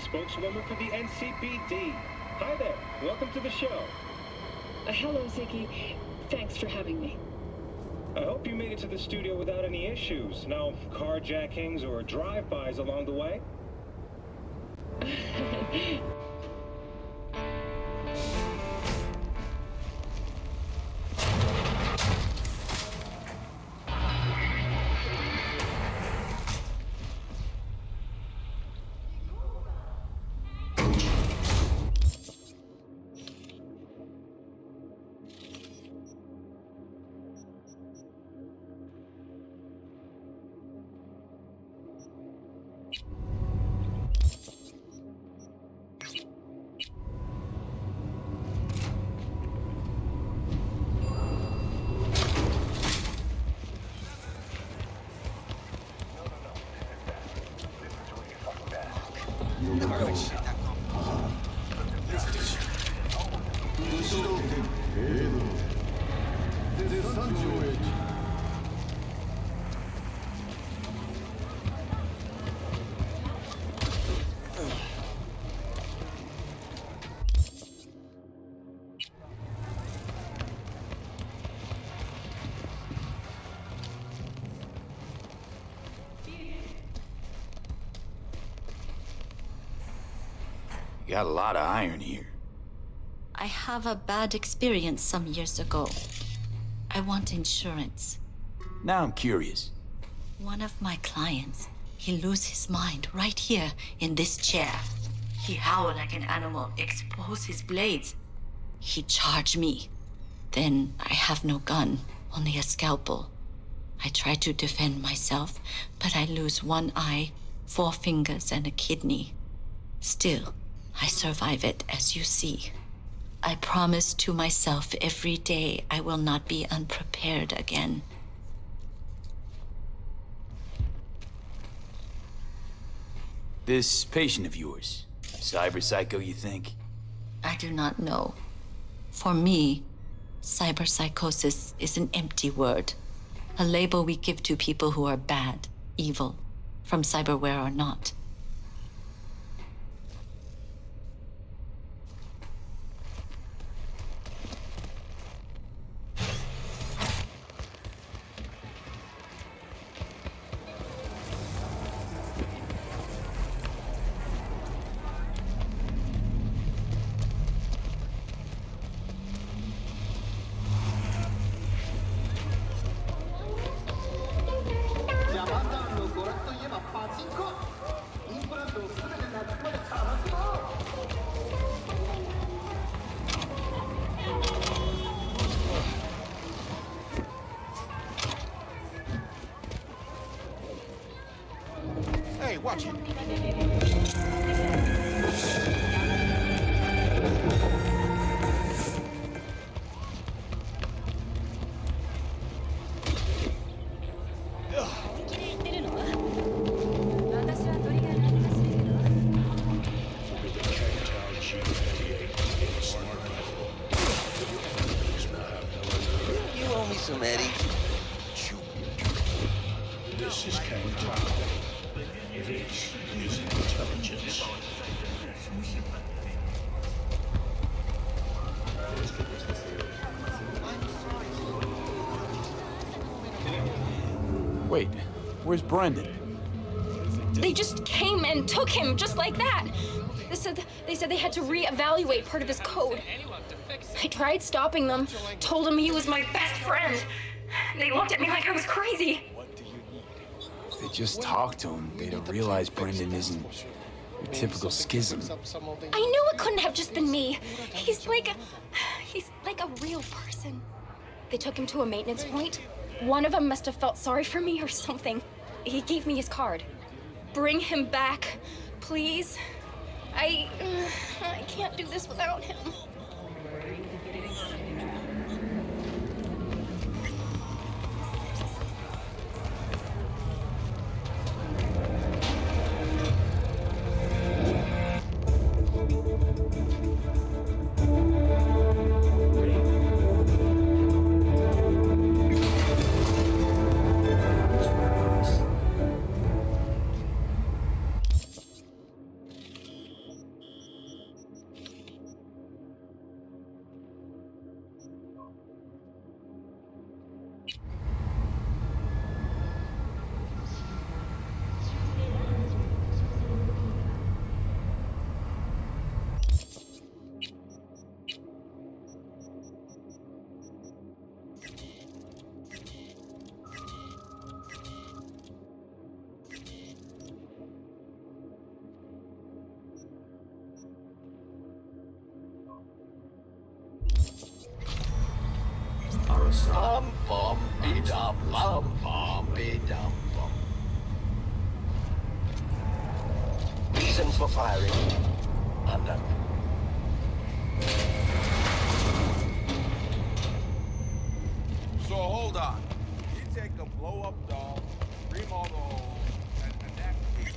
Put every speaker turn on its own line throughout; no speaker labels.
Spokeswoman for the NCPD. Hi there. Welcome to the show.
Hello, Ziggy. Thanks for having me.
I hope you made it to the studio without any issues. No carjackings or drive-bys along the way?
You got a lot of iron here.
I have a bad experience some years ago. I want insurance.
Now I'm curious.
One of my clients, he lose his mind right here in this chair. He howl like an animal, expose his blades. He charge me. Then I have no gun, only a scalpel. I try to defend myself, but I lose one eye, 4 fingers, and a kidney. Still, I survive it, as you see. I promise to myself every day I will not be unprepared again.
This patient of yours, cyber psycho, you think?
I do not know. For me, cyberpsychosis is an empty word. A label we give to people who are bad, evil, from cyberware or not.
Hey, watch it.
You owe me some, Eddie.
This is Kang Tao. This is intelligence.
Wait, where's Brendan?
They just came and took him just like that. They said they had to reevaluate part of his code. I tried stopping them, told him he was my best friend. They looked at me like I was crazy.
If they just talked to him, they'd have realized Brendan isn't your typical schism.
I knew it couldn't have just been me. He's like a real person. They took him to a maintenance point. One of them must have felt sorry for me or something. He gave me his card. Bring him back, please. I can't do this without him.
Bum bum be dum bum be dum bum. Reasons for firing. Unknown.
So hold on. You take a blow-up doll, remodel the hole, and enact it.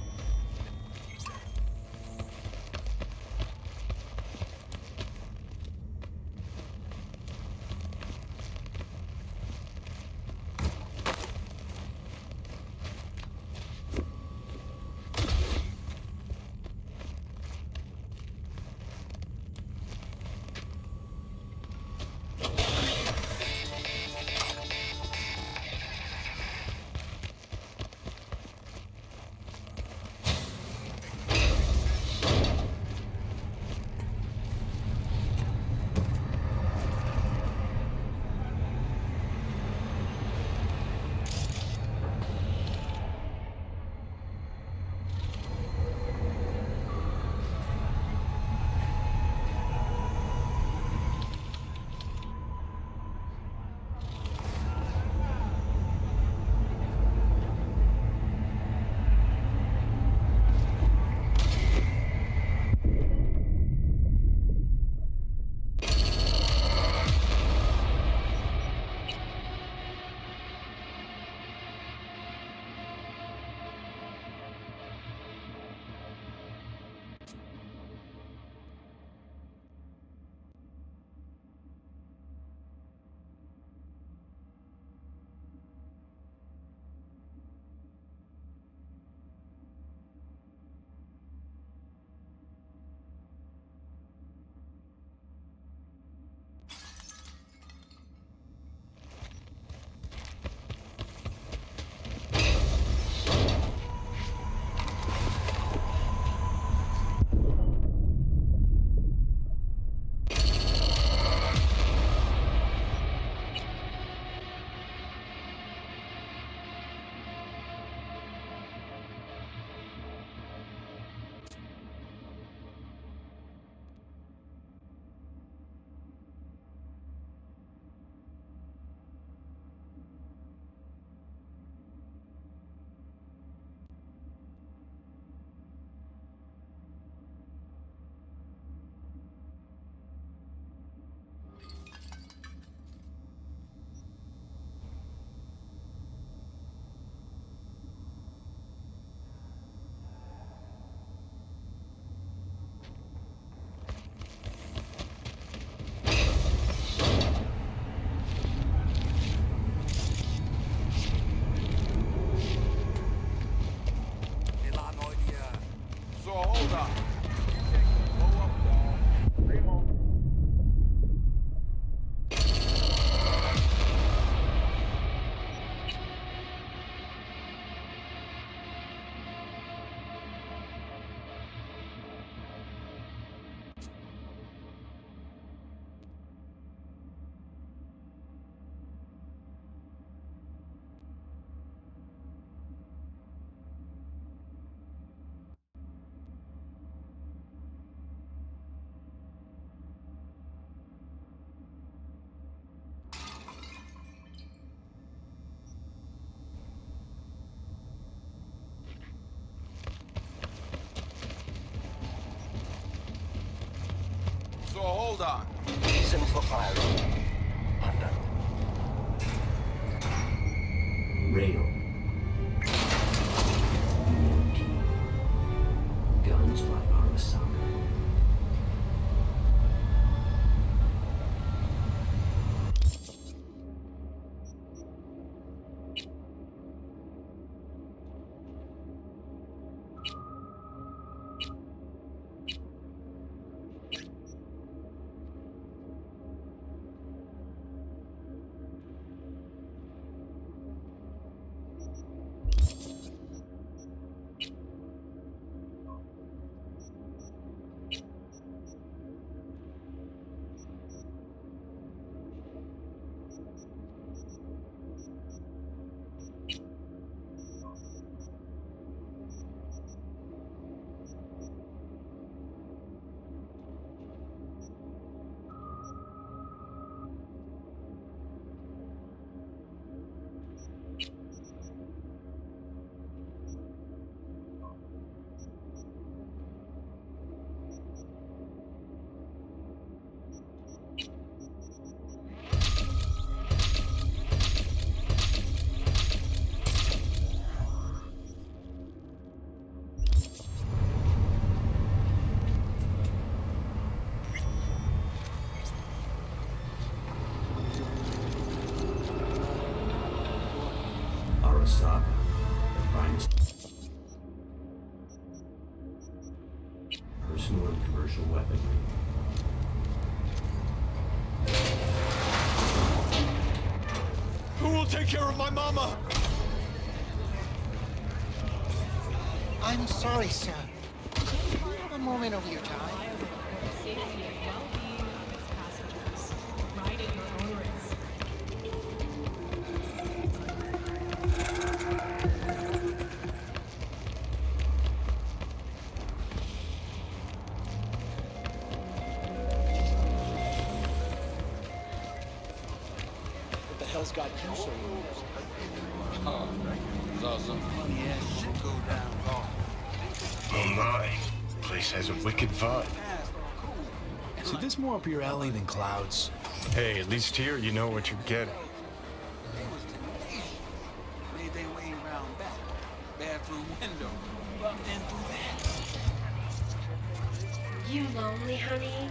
hold on.
Reason for firing. Unknown.
Rail. EMP. Guns by Arasaka. Arasaka, the finest personal and commercial weaponry.
Who will take care of my mama?
I'm sorry, sir. Can you have a moment of your time?
Safety and well-being of its passengers. Ride at your own risk.
What the hell's got you so used?
Oh, saw some funny ass shit go down, Carl.
Oh my. Place has a wicked vibe. See, this more up your alley than Clouds.
Hey, at least here you know what you're getting.
They was tenacious. Made their way around back. Bathroom window. Bumped in through that.
You lonely, honey?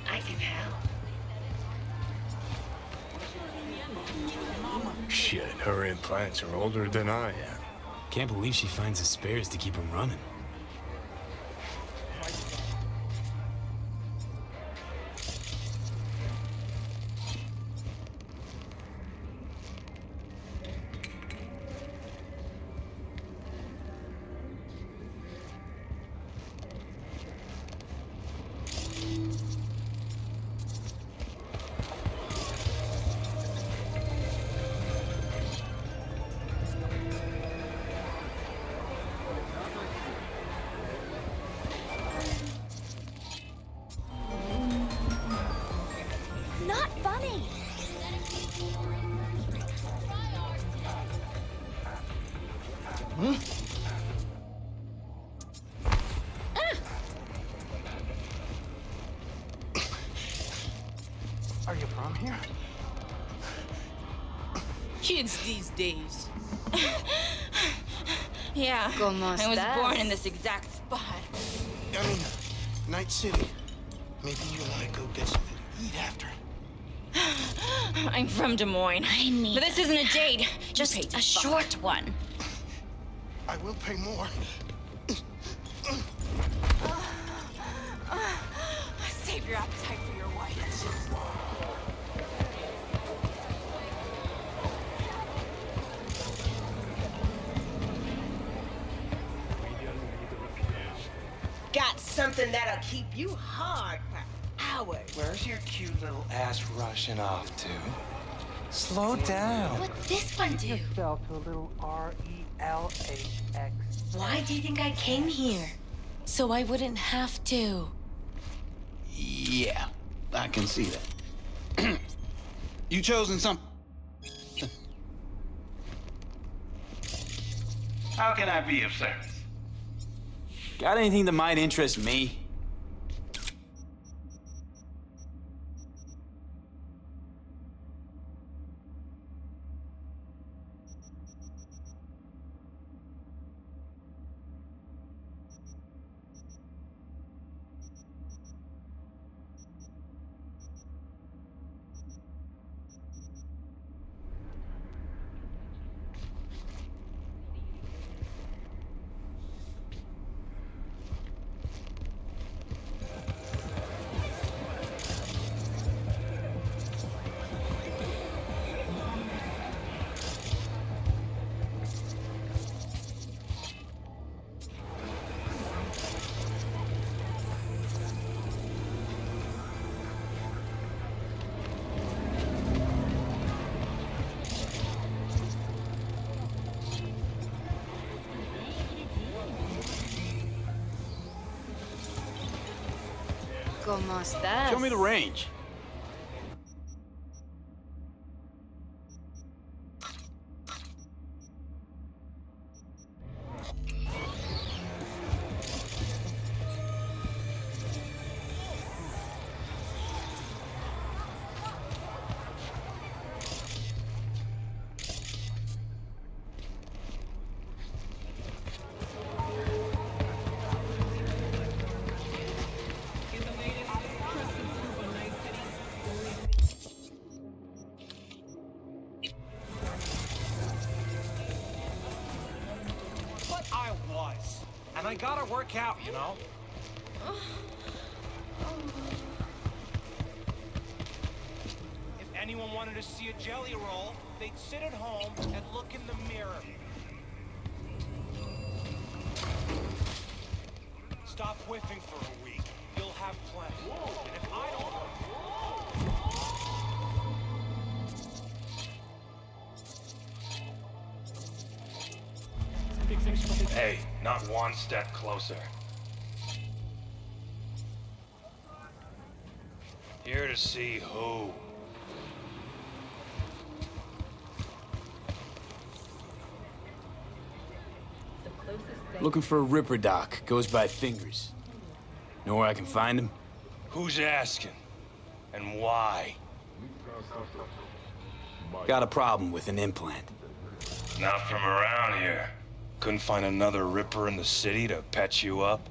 I can help.
Shit, her implants are older than I am.
Can't believe she finds the spares to keep him running.
Not funny.
Are you from here?
Kids these days. Yeah,
¿Cómo
I was
estás?
born in this exact spot.
I mean, Night City. Maybe you and I go get something to eat after.
I'm from Des Moines. But this isn't a date.
Just a short one.
I will pay more.
Save your appetite for your wife.
Got something that'll keep you hard for hours.
Where's your cute little ass rushing off to? Slow down.
What's this one do?
Spell to a little R-E-L-A-X.
Why do you think I came here? So I wouldn't have to.
Yeah, I can see that. You chosen some. How can I be of service?
Got anything that might interest me?
¿Cómo estás?
Show me the range.
And I gotta work out, you know? If anyone wanted to see a jelly roll, they'd sit at home and look in the mirror. Stop whiffing for a week. You'll have plenty. And if I don't...
Hey, not one step closer. Here to see who?
Looking for a Ripper doc. Goes by Fingers. Know where I can find him?
Who's asking? And why?
Got a problem with an implant.
Not from around here. Couldn't find another Ripper in the city to patch you up?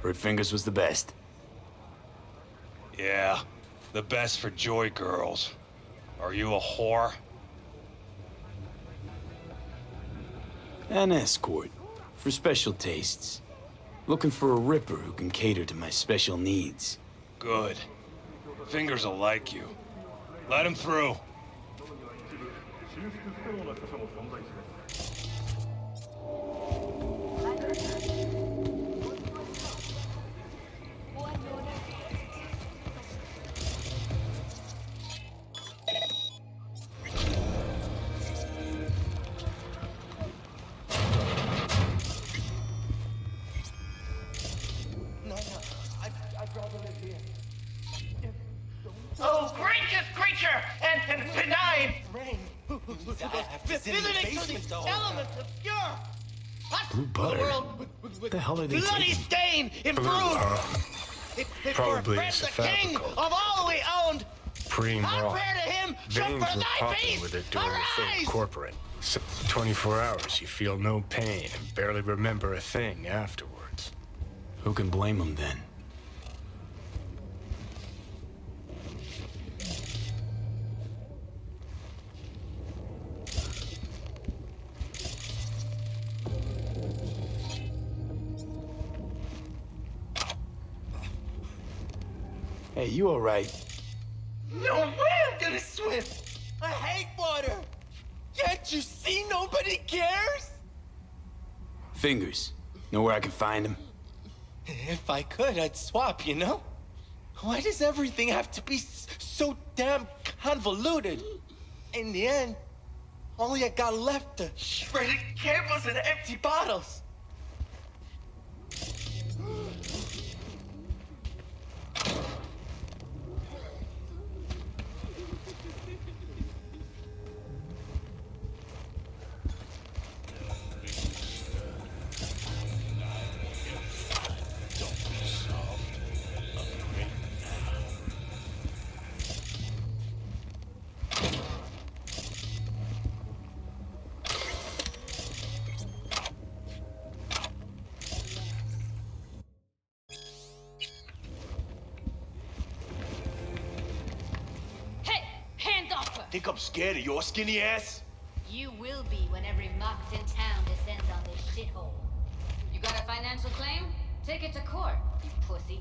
Heard Fingers was the best.
Yeah, the best for joy girls. Are you a whore?
An escort. For special tastes. Looking for a Ripper who can cater to my special needs.
Good. Fingers will like you. Let him through.
Oh, gracious creature! And benign! Visiting to the elements of pure!
Blue butter?
What
the hell are they
bloody
taking?
stain improved!
Probably
for
is
the
a
king
fabrical.
of all we owned!
Preem
Our
raw.
prayer to him shall
Veins
for
were
thy
popping
peace!
with it during the
Arise!
third corporate. So 24 hours, you feel no pain and barely remember a thing afterwards.
Who can blame him then? Hey, you all right?
No way I'm gonna swim! I hate water! Can't you see nobody cares?
Fingers. Know where I can find him?
If I could, I'd swap, you know? Why does everything have to be so damn convoluted? In the end, all I got left are shredded cables and empty bottles.
Think I'm scared of your skinny ass?
You will be when every mox in town descends on this shithole. You got a financial claim? Take it to court, you pussy.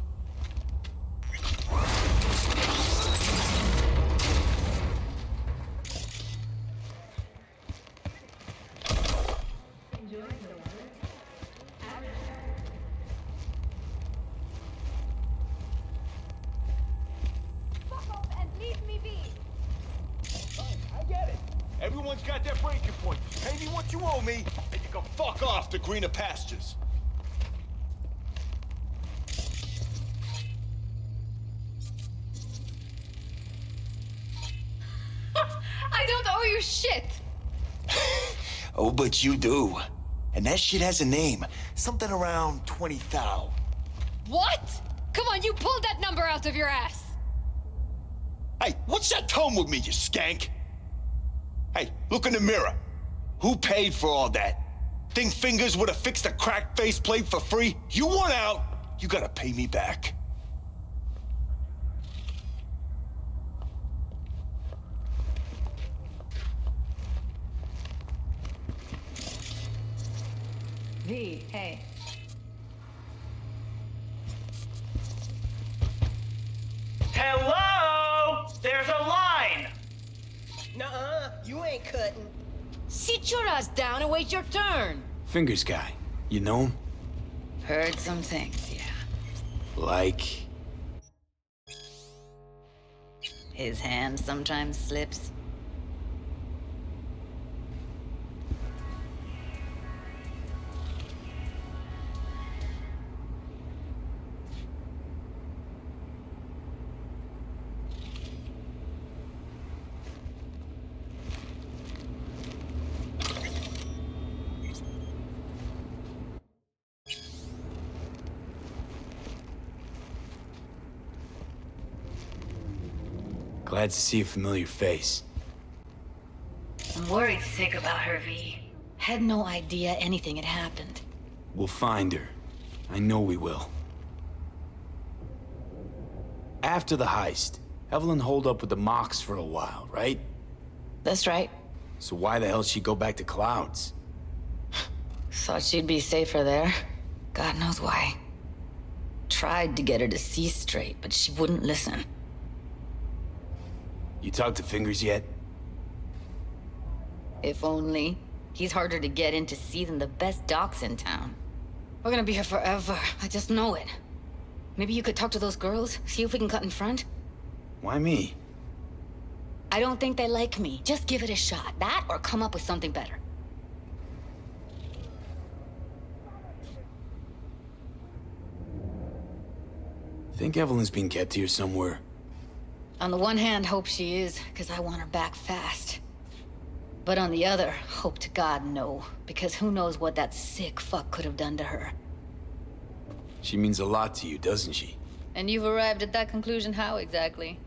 Fuck off and leave me be!
I get it. Everyone's got their breaking point. Pay me what you owe me, and you can fuck off to greener pastures.
owe you shit.
Oh, but you do. And that shit has a name. Something around 20,000.
What? Come on, you pulled that number out of your ass.
Hey, what's that tone with me, you skank? Hey, look in the mirror. Who paid for all that? Think Fingers would have fixed a cracked faceplate for free? You want out, you gotta pay me back.
V, hey.
Hello? There's a line!
Nuh-uh, you ain't cutting.
Sit your ass down and wait your turn.
Fingers guy. You know him?
Heard some things, yeah.
Like?
His hand sometimes slips.
Glad to see a familiar face.
I'm worried sick about her, V. Had no idea anything had happened.
We'll find her. I know we will. After the heist, Evelyn holed up with the Mox for a while, right?
That's right.
So why the hell she'd go back to Clouds?
Thought she'd be safer there. God knows why. Tried to get her to see straight, but she wouldn't listen.
You talked to Fingers yet?
If only. He's harder to get in to see than the best docs in town. We're gonna be here forever. I just know it. Maybe you could talk to those girls, see if we can cut in front?
Why me?
I don't think they like me. Just give it a shot. That or come up with something better.
Think Evelyn's being kept here somewhere.
On the one hand, hope she is, because I want her back fast. But on the other, hope to God no, because who knows what that sick fuck could have done to her.
She means a lot to you, doesn't she?
And you've arrived at that conclusion how exactly?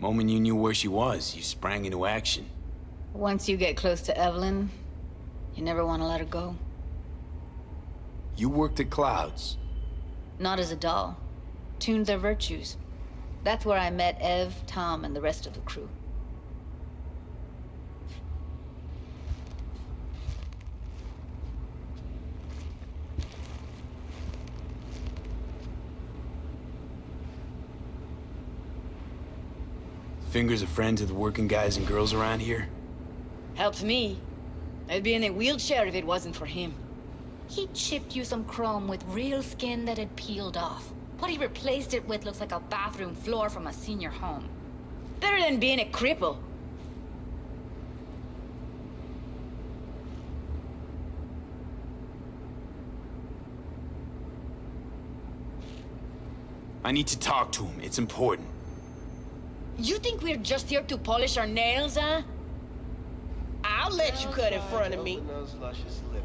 Moment you knew where she was, you sprang into action.
Once you get close to Evelyn, you never want to let her go.
You worked at Clouds.
Not as a doll. Tuned their virtues. That's where I met Ev, Tom, and the rest of the crew.
Fingers a friend to the working guys and girls around here?
Helped me. I'd be in a wheelchair if it wasn't for him. He chipped you some chrome with real skin that had peeled off. What he replaced it with looks like a bathroom floor from a senior home. Better than being a cripple.
I need to talk to him. It's important.
You think we're just here to polish our nails, huh?
I'll let you cut in front of me.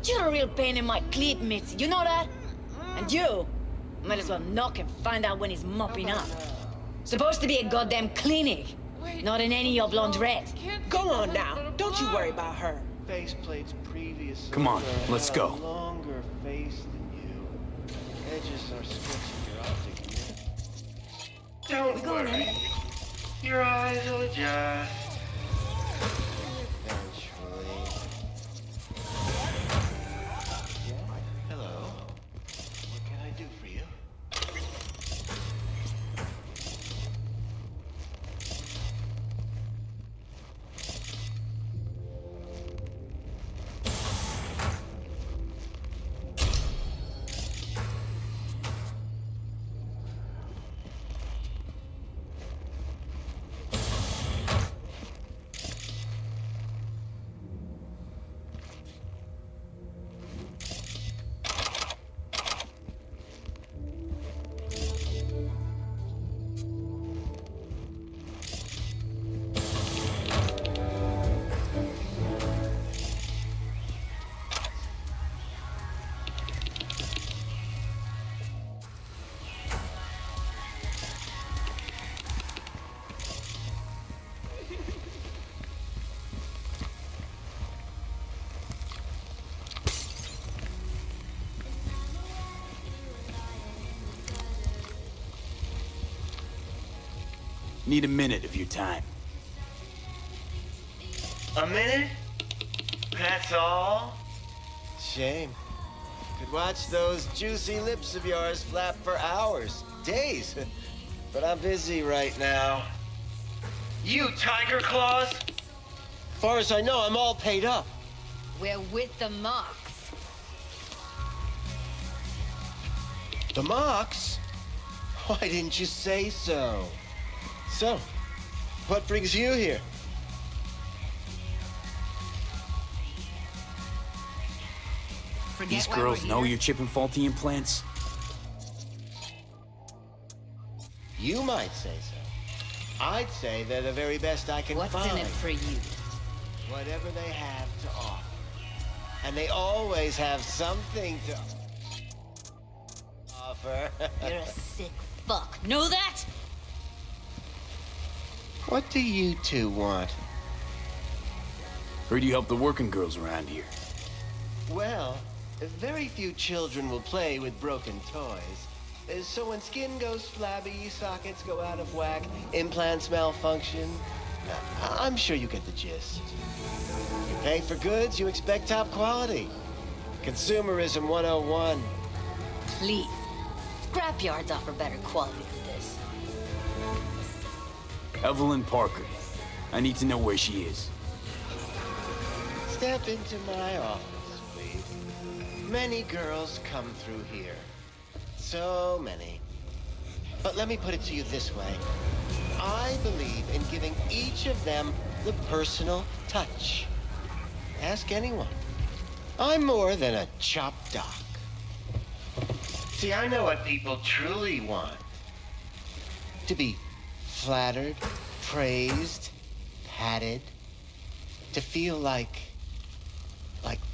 You're a real pain in my cleat, Mitzi. You know that? And you might as well knock and find out when he's mopping up. Supposed to be a goddamn clinic, not in any of laundrette.
Go on now. Don't you worry about her.
Faceplate's previous.
Come on, let's go.
Longer face than you. Edges are sketching your optic.
Don't worry. Your eyes will adjust.
Hello. What can I do for you?
Need a minute of your time.
A minute? That's all?
Shame. Could watch those juicy lips of yours flap for hours, days. But I'm busy right now.
You Tiger Claws?
Far as I know, I'm all paid up.
We're with the Mox.
The Mox? Why didn't you say so? So, what brings you here?
These girls know you're chipping faulty implants?
You might say so. I'd say they're the very best I can find.
What's in it for you?
Whatever they have to offer. And they always have something to offer.
You're a sick fuck. Know that?
What do you two want?
Heard you help the working girls around here.
Well, very few children will play with broken toys. So when skin goes flabby, sockets go out of whack, implants malfunction, I'm sure you get the gist. You pay for goods, you expect top quality. Consumerism 101.
Please. Scrapyards offer better quality than this.
Evelyn Parker. I need to know where she is.
Step into my office, please. Many girls come through here. So many. But let me put it to you this way. I believe in giving each of them the personal touch. Ask anyone. I'm more than a chop doc. See, I know what people truly want. To be flattered, praised, patted. To feel like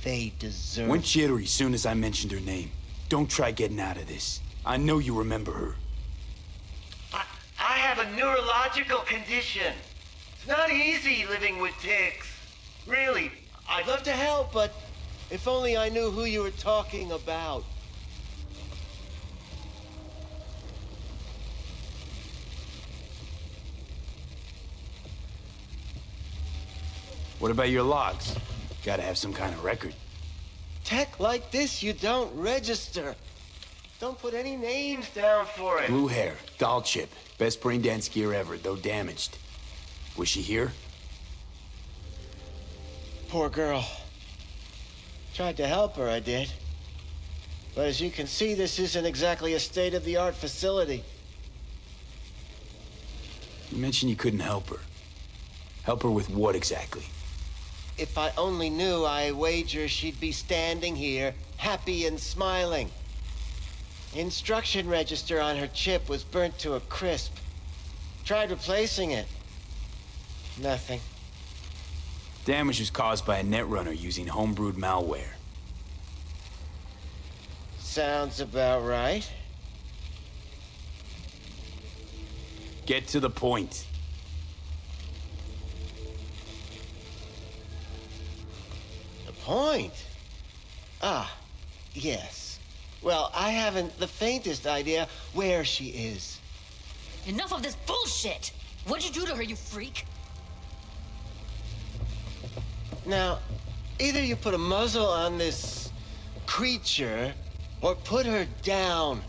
they deserve.
Went jittery soon as I mentioned her name. Don't try getting out of this. I know you remember her.
I have a neurological condition. It's not easy living with tics. Really,
I'd love to help, but if only I knew who you were talking about.
What about your logs? Gotta have some kind of record.
Tech like this, you don't register. Don't put any names down for it.
Blue hair, doll chip. Best brain dance gear ever, though damaged. Was she here?
Poor girl. Tried to help her, I did. But as you can see, this isn't exactly a state-of-the-art facility.
You mentioned you couldn't help her. Help her with what exactly?
If I only knew, I wager she'd be standing here, happy and smiling. Instruction register on her chip was burnt to a crisp. Tried replacing it. Nothing.
Damage was caused by a netrunner using homebrewed malware.
Sounds about right.
Get to the point.
The point? Ah, yes. Well, I haven't the faintest idea where she is.
Enough of this bullshit! What'd you do to her, you freak?
Now, either you put a muzzle on this creature, or put her down.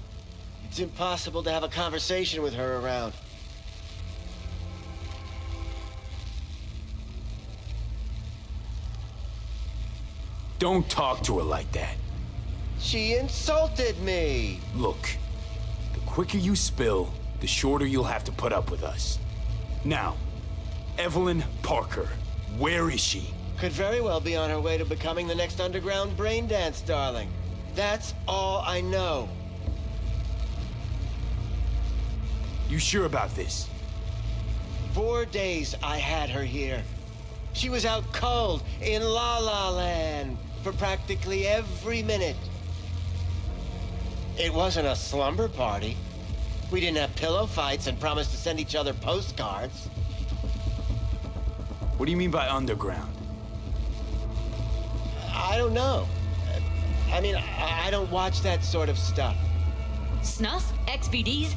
It's impossible to have a conversation with her around.
Don't talk to her like that.
She insulted me!
Look, the quicker you spill, the shorter you'll have to put up with us. Now, Evelyn Parker, where is she?
Could very well be on her way to becoming the next underground brain dance darling. That's all I know.
You sure about this?
4 days I had her here. She was out cold in La La Land for practically every minute. It wasn't a slumber party. We didn't have pillow fights and promised to send each other postcards.
What do you mean by underground?
I don't know. I mean, I don't watch that sort of stuff.
Snuff? XBDs?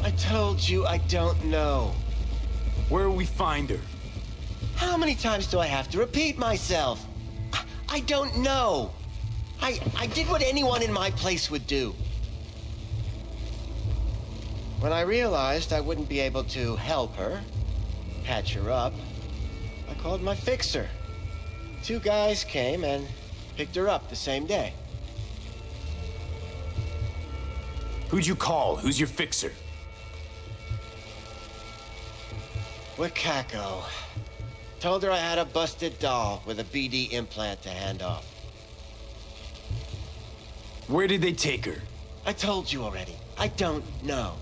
I told you I don't know.
Where will we find her?
How many times do I have to repeat myself? I don't know. I did what anyone in my place would do. When I realized I wouldn't be able to help her, patch her up, I called my fixer. 2 guys came and picked her up the same day.
Who'd you call? Who's your fixer?
Wakako. Told her I had a busted doll with a BD implant to hand off.
Where did they take her?
I told you already. I don't know.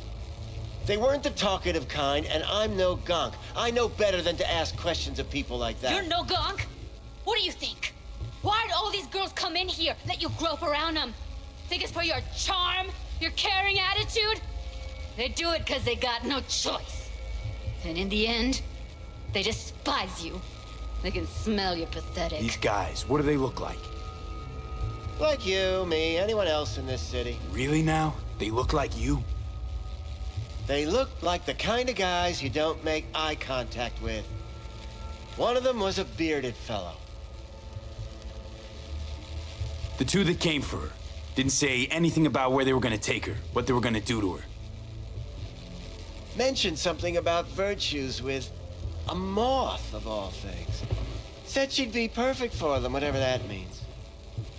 They weren't the talkative kind, and I'm no gonk. I know better than to ask questions of people like that.
You're no gonk? What do you think? Why'd all these girls come in here, let you grope around them? Think it's for your charm? Your caring attitude? They do it because they got no choice. And in the end, they despise you. They can smell you're pathetic.
These guys, what do they look like?
Like you, me, anyone else in this city.
Really now? They look like you?
They look like the kind of guys you don't make eye contact with. One of them was a bearded fellow.
The 2 that came for her didn't say anything about where they were gonna take her, what they were gonna do to her.
Mentioned something about virtues with a moth, of all things. Said she'd be perfect for them, whatever that means.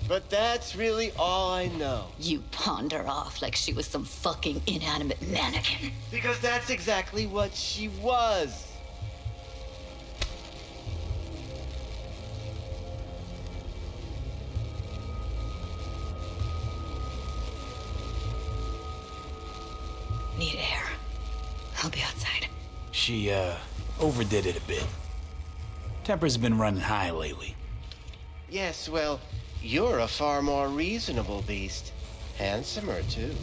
But that's really all I know.
You pawned her off like she was some fucking inanimate mannequin.
Because that's exactly what she was.
Need air. I'll be outside.
She, overdid it a bit. Temper's been running high lately.
Yes, well, you're a far more reasonable beast. Handsomer, too.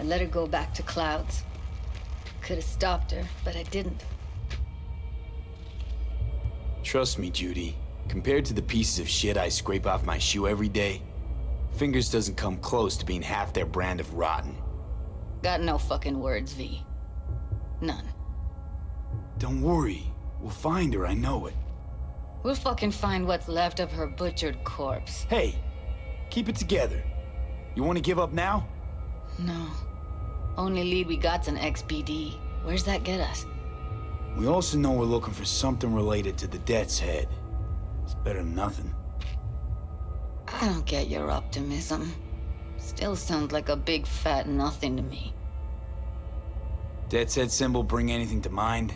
I let her go back to Clouds. Could have stopped her, but I didn't.
Trust me, Judy. Compared to the pieces of shit I scrape off my shoe every day, Fingers doesn't come close to being half their brand of rotten.
Got no fucking words, V. None.
Don't worry. We'll find her, I know it.
We'll fucking find what's left of her butchered corpse.
Hey, keep it together. You want to give up now?
No. Only lead we got's an XBD. Where's that get us?
We also know we're looking for something related to the Death's Head. It's better than nothing.
I don't get your optimism. Still sounds like a big fat nothing to me.
Death's Head symbol bring anything to mind?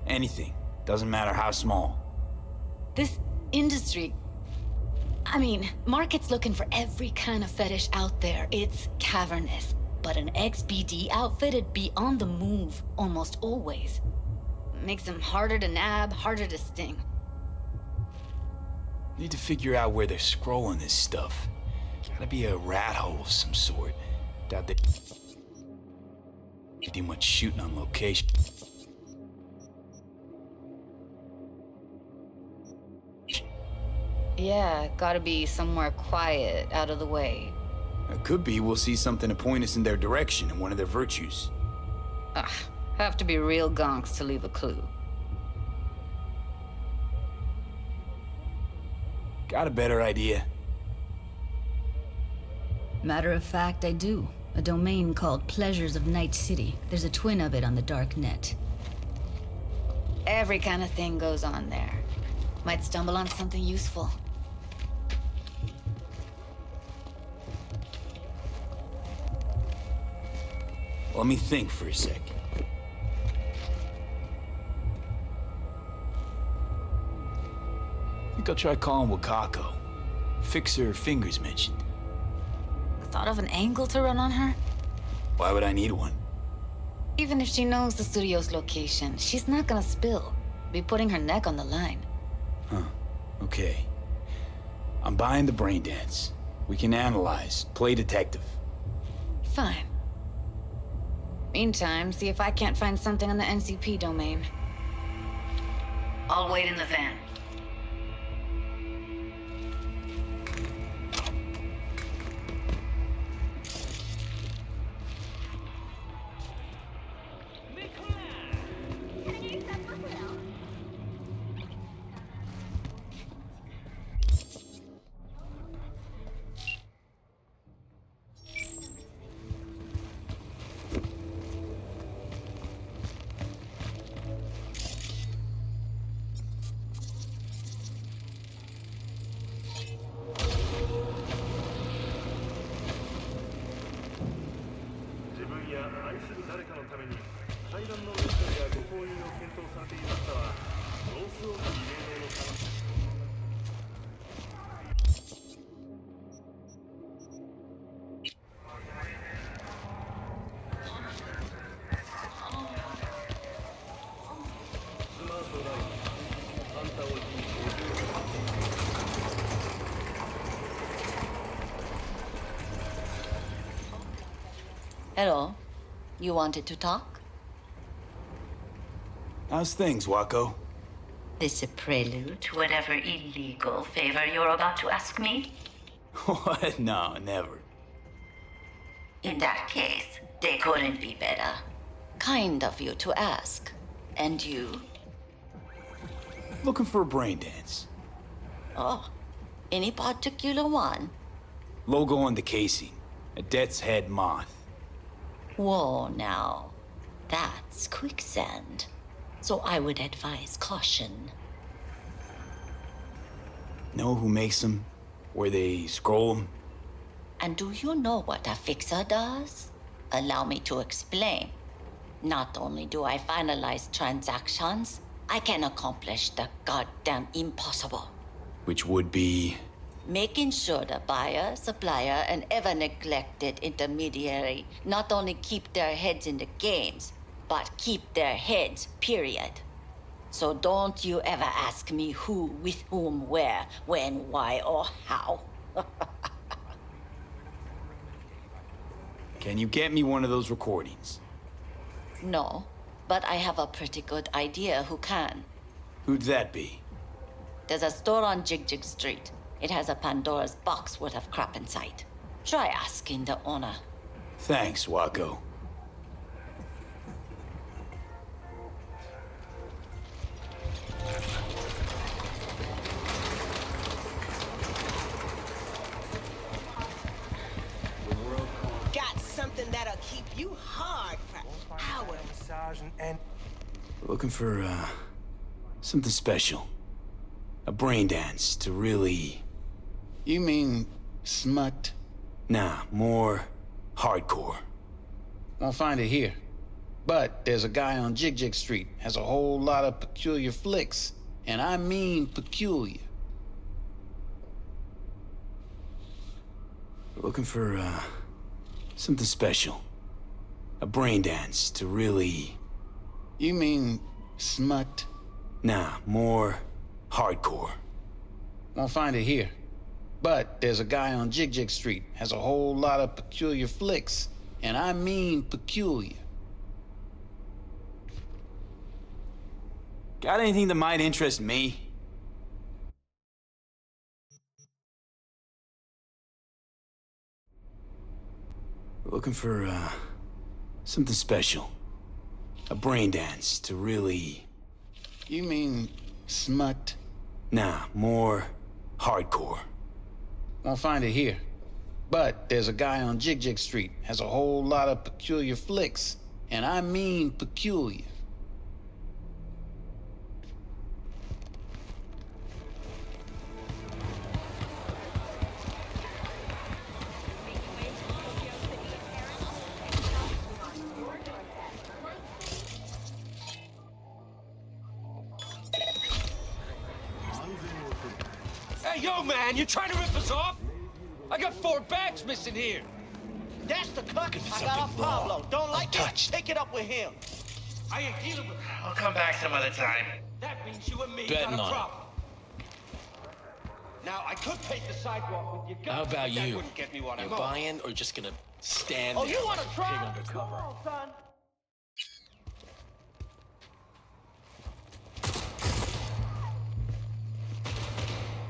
Anything. Doesn't matter how small.
This industry... I mean, market's looking for every kind of fetish out there. It's cavernous. But an XBD outfit'd be on the move almost always. Makes them harder to nab, harder to sting.
Need to figure out where they're scrolling this stuff. Gotta be a rat hole of some sort. Doubt they... Can't do much shooting on location.
Yeah, gotta be somewhere quiet, out of the way.
It could be we'll see something to point us in their direction in one of their virtues.
Ugh, have to be real gonks to leave a clue.
Got a better idea?
Matter of fact, I do. A domain called Pleasures of Night City. There's a twin of it on the dark net.
Every kind of thing goes on there. Might stumble on something useful.
Let me think for a sec. I think I'll try calling Wakako. Fix her fingers mentioned.
Thought of an angle to run on her?
Why would I need one?
Even if she knows the studio's location, she's not gonna spill. Be putting her neck on the line.
Huh. Okay. I'm buying the brain dance. We can analyze, play detective.
Fine. Meantime, see if I can't find something on the NCP domain. I'll wait in the van.
Hello. You wanted to talk?
How's things, Wako?
This a prelude to whatever illegal favor you're about to ask me?
What? No, never.
In that case, they couldn't be better. Kind of you to ask. And you?
Looking for a brain dance.
Oh, any particular one?
Logo on the casing. A death's head moth.
Whoa, now. That's quicksand. So I would advise caution.
Know who makes them? Where they scroll them?
And do you know what a fixer does? Allow me to explain. Not only do I finalize transactions, I can accomplish the goddamn impossible.
Which would be?
Making sure the buyer, supplier, and ever-neglected intermediary not only keep their heads in the games, but keep their heads, period. So don't you ever ask me who, with whom, where, when, why, or how.
Can you get me one of those recordings?
No, but I have a pretty good idea who can.
Who'd that be?
There's a store on Jig Street. It has a Pandora's box worth of crap inside. Try asking the owner.
Thanks, Wako.
Got something that'll keep you hard for hours.
Looking for, something special. A brain dance to really...
You mean smut?
Nah, more hardcore.
Won't find it here. But there's a guy on Jig Street, has a whole lot of peculiar flicks. And I mean peculiar.
Looking for, something special. A brain dance to really...
You mean smut?
Nah, more hardcore.
Won't find it here. But there's a guy on Jig Street, has a whole lot of peculiar flicks. And I mean peculiar.
Got anything that might interest me? Looking for, something special. A brain dance to really...
You mean smut?
Nah, more hardcore.
Won't find it here. But there's a guy on Jig Street, has a whole lot of peculiar flicks. And I mean peculiar.
Hey, yo, man, you trying to rip us off? I got 4 bags missing here.
That's the cut. I got off Pablo. Don't like it? Take it up with him.
I ain't dealing with it.
I'll come back some other time.
That means you and me
Betting
got a
on it.
problem. Now, I could take the sidewalk with your gun.
How about
but that
you?
wouldn't get me what I
You
want.
buying or just gonna stand
Oh,
there
you want
like
to
a
try?
pig undercover?
Come on, son.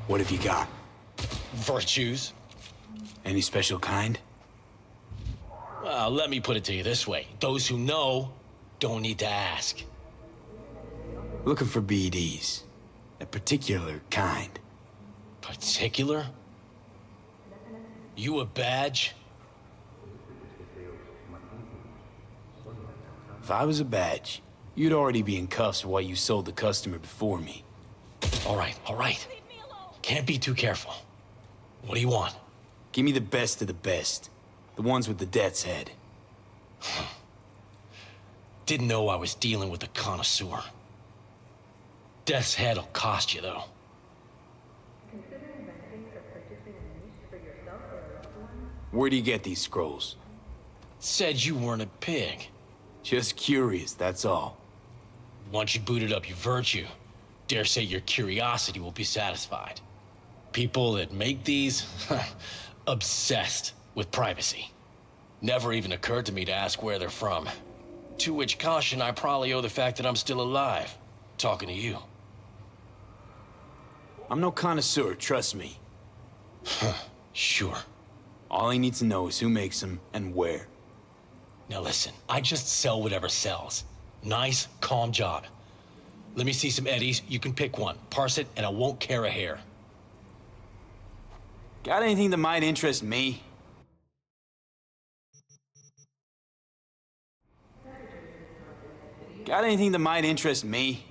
What have you got?
Virtues?
Any special kind?
Well, let me put it to you this way. Those who know don't need to ask.
Looking for BDs. A particular kind.
Particular? You a badge?
If I was a badge, you'd already be in cuffs for what you sold the customer before me.
All right. Can't be too careful. What do you want?
Give me the best of the best. The ones with the death's head.
Didn't know I was dealing with a connoisseur. Death's head'll cost you, though.
Where do you get these scrolls?
Said you weren't a pig.
Just curious, that's all.
Once you booted up your virtue, dare say your curiosity will be satisfied. People that make these, obsessed with privacy. Never even occurred to me to ask where they're from. To which caution I probably owe the fact that I'm still alive, talking to you.
I'm no connoisseur, trust me.
Sure.
All I need to know is who makes them and where.
Now listen, I just sell whatever sells. Nice, calm job. Let me see some eddies, you can pick one, parse it, and I won't care a hair.
Got anything that might interest me? Got anything that might interest me?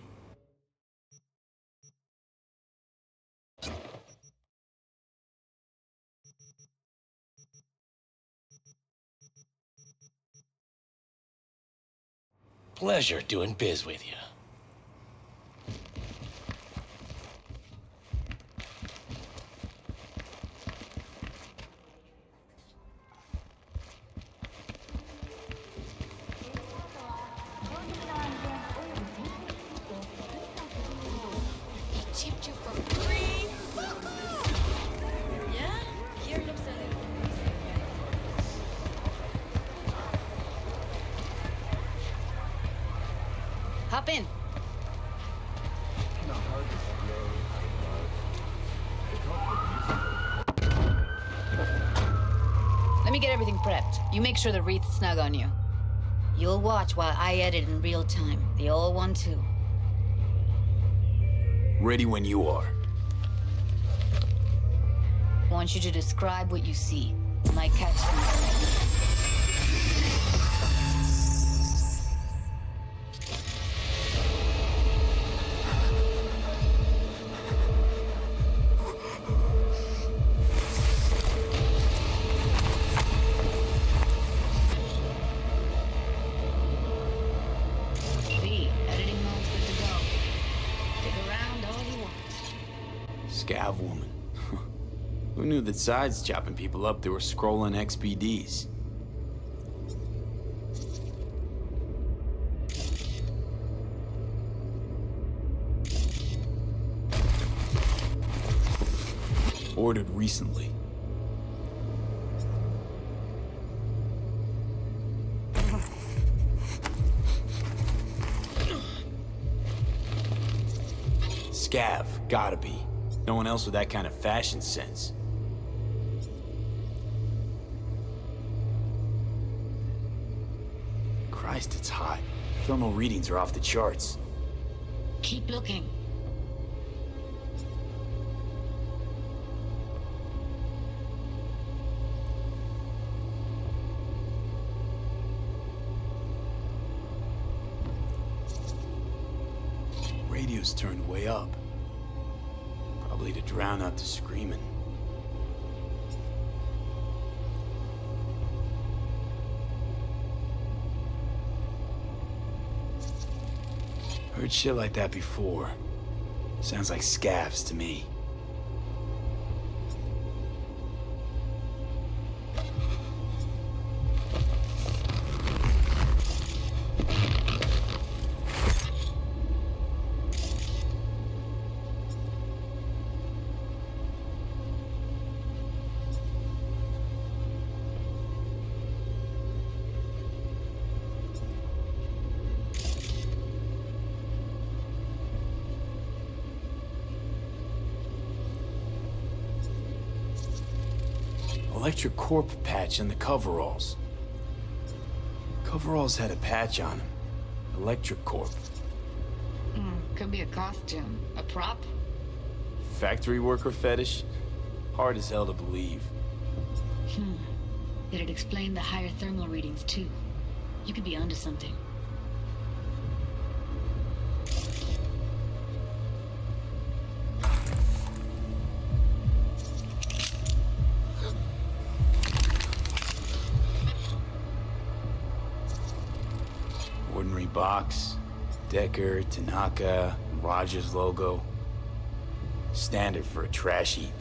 Pleasure doing biz with you.
Chipped you for free. Yeah? Here looks a little
Hop in. Let me get everything prepped. You make sure the wreath's snug on you. You'll watch while I edit in real time. The old one, too.
Ready when you are.
Want you to describe what you see. Might catch something. Editing mode's good to go. Stick around all you want.
Scav woman. Who knew that sides chopping people up they were scrolling XPDs? Ordered recently. Scav, gotta be. No one else with that kind of fashion sense. Christ, it's hot. Thermal readings are off the charts.
Keep looking.
Radio's turned way up. Probably to drown out the screaming. Heard shit like that before. Sounds like scavs to me. Electric Corp patch in the coveralls. Coveralls had a patch on them. Electric Corp.
Could be a costume. A prop?
Factory worker fetish? Hard as hell to believe.
Did it explain the higher thermal readings too? You could be onto something.
Ordinary box, Decker, Tanaka, Rogers logo. Standard for a trash heap.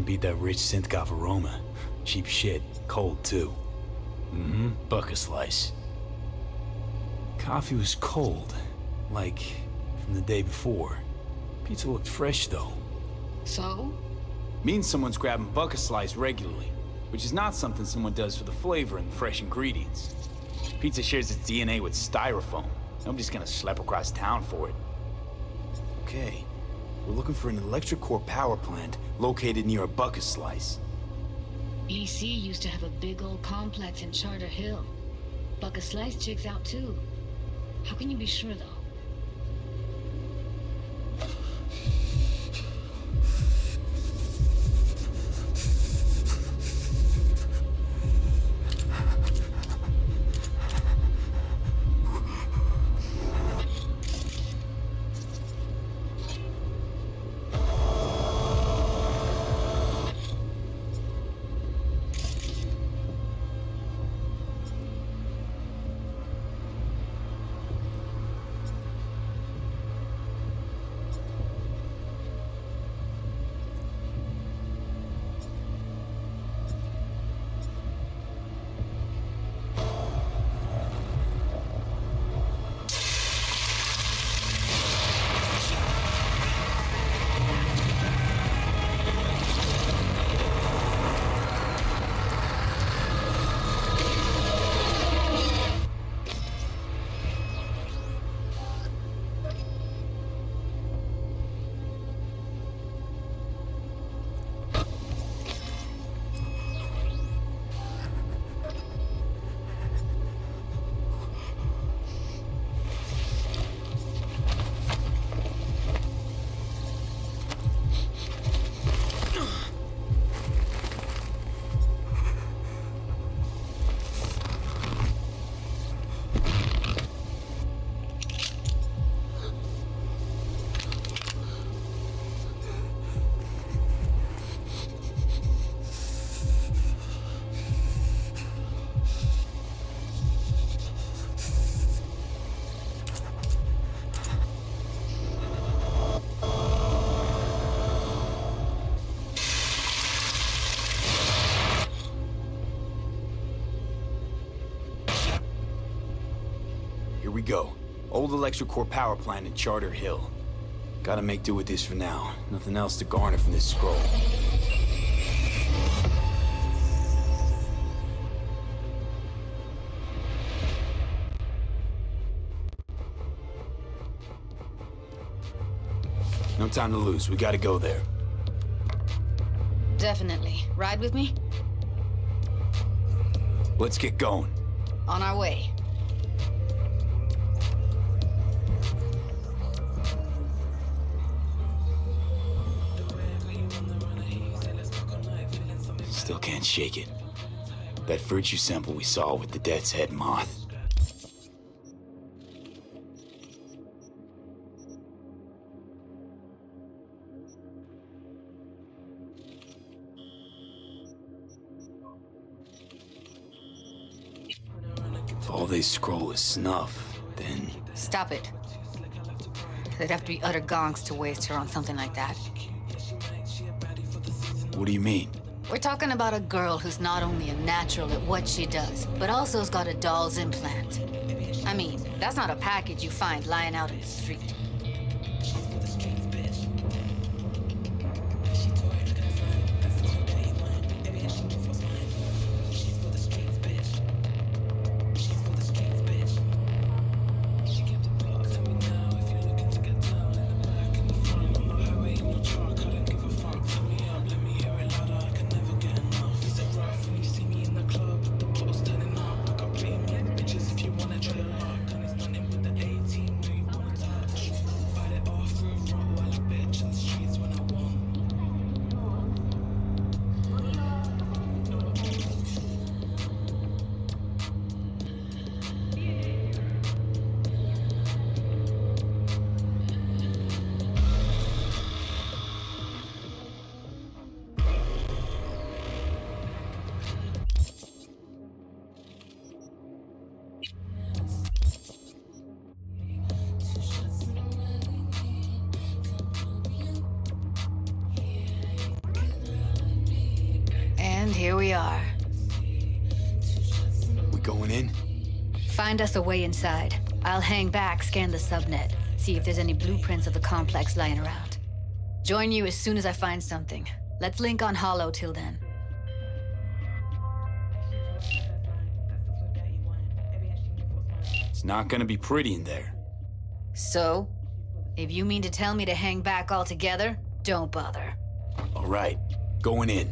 Beat that rich synth-goth aroma. Cheap shit. Cold, too. Bucket slice. Coffee was cold. Like, from the day before. Pizza looked fresh, though.
So?
Means someone's grabbing bucket slice regularly. Which is not something someone does for the flavor and fresh ingredients. Pizza shares its DNA with styrofoam. Nobody's gonna schlep across town for it. Okay. We're looking for an electric core power plant located near a bucket slice.
EC used to have a big old complex in Charter Hill. Bucket Slice checks out too. How can you be sure though?
we go. Old electric-core power plant in Charter Hill. Gotta make do with this for now. Nothing else to garner from this scroll. No time to lose. We gotta go there.
Definitely. Ride with me?
Let's get going.
On our way.
Still can't shake it. That virtue sample we saw with the Death's Head moth. If all they scroll is snuff, then...
Stop it. They'd have to be utter gonks to waste her on something like that.
What do you mean?
We're talking about a girl who's not only a natural at what she does, but also has got a doll's implant. I mean, that's not a package you find lying out in the street. Here we are.
We going in?
Find us a way inside. I'll hang back, scan the subnet, see if there's any blueprints of the complex lying around. Join you as soon as I find something. Let's link on Hollow till then.
It's not gonna be pretty in there.
So? If you mean to tell me to hang back altogether, don't bother.
All right, going in.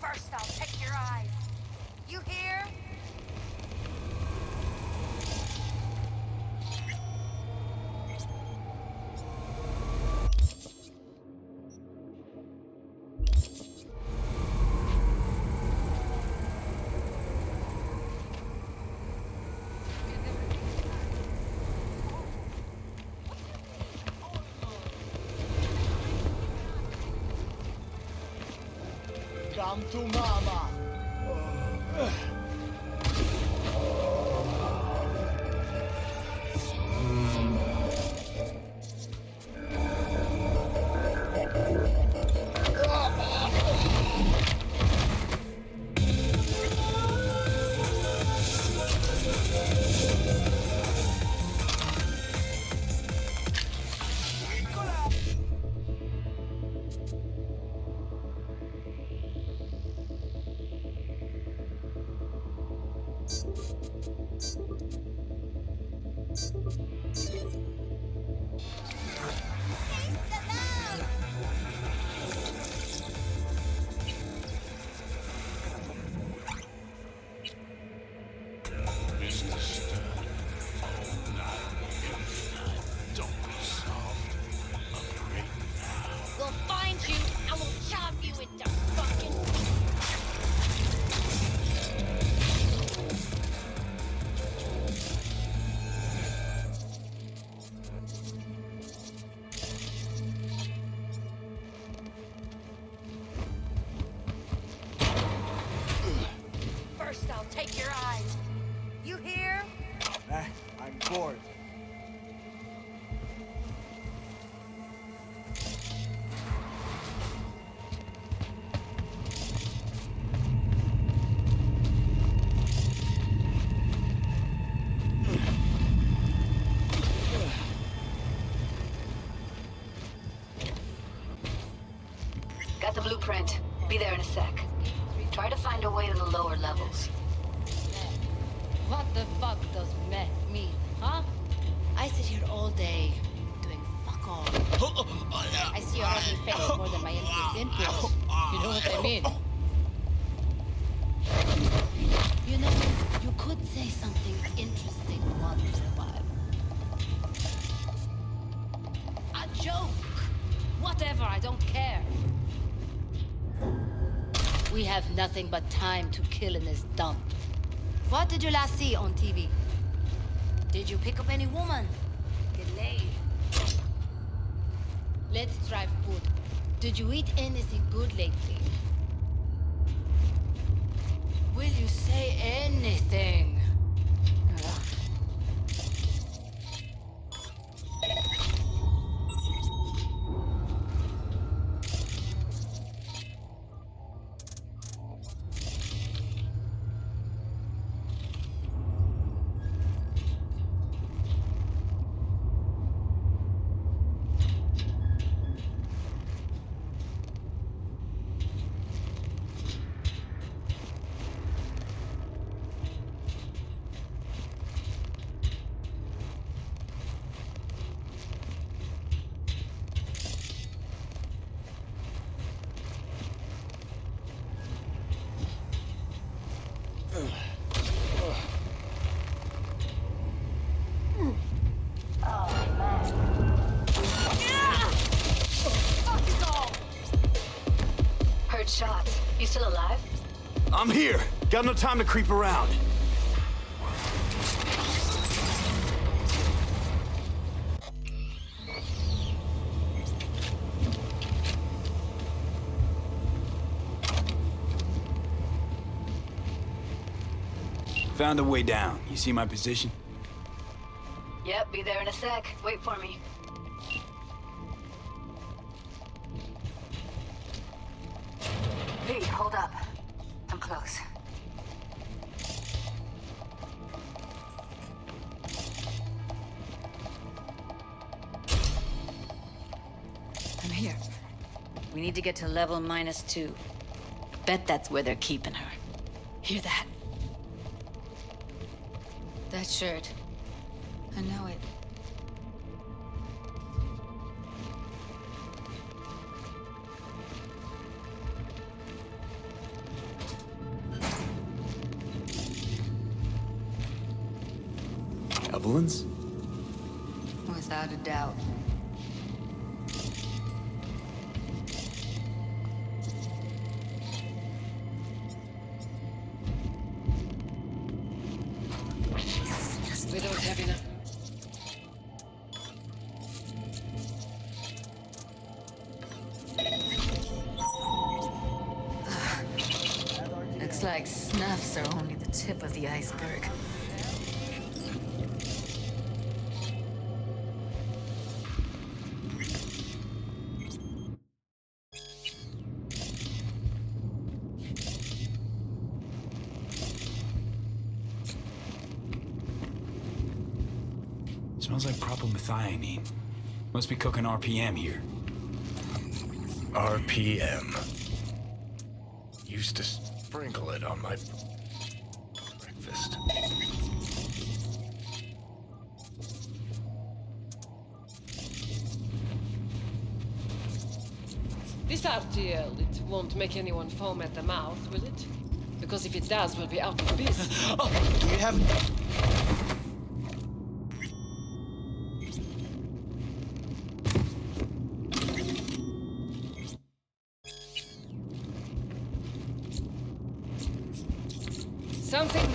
First, I'll take your eyes. You hear?
Come to mama.
We'll find you, and we'll chop you into fucking... First, I'll take your eyes. You hear?
I'm bored.
Got the blueprint. Be there in a sec. Try to find a way to the lower levels.
What the fuck does meth mean, huh? I sit here all day, doing fuck all. I see your ugly face more than my input. You know what I mean? You know, you could say something interesting once in a while. A joke! Whatever, I don't care. We have nothing but time to kill in this dump. What did you last see on TV? Did you pick up any woman? Get laid? Let's drive food. Did you eat anything good lately? Will you say anything? Ugh.
Heard shots. You still alive?
I'm here. Got no time to creep around. Found a way down. You see my position?
Yep, be there in a sec. Wait for me. V, hold up. I'm close. I'm here. We need to get to level -2. Bet that's where they're keeping her. Hear that? That shirt. I know it.
Evelyn's?
Without a doubt.
We don't have enough.
Looks like snuffs are only the tip of the iceberg.
Smells like propylmethionine. Must be cooking RPM here.
RPM. Used to sprinkle it on my breakfast.
This RTL, it won't make anyone foam at the mouth, will it? Because if it does, we'll be out of business.
Oh, do you have...
Something...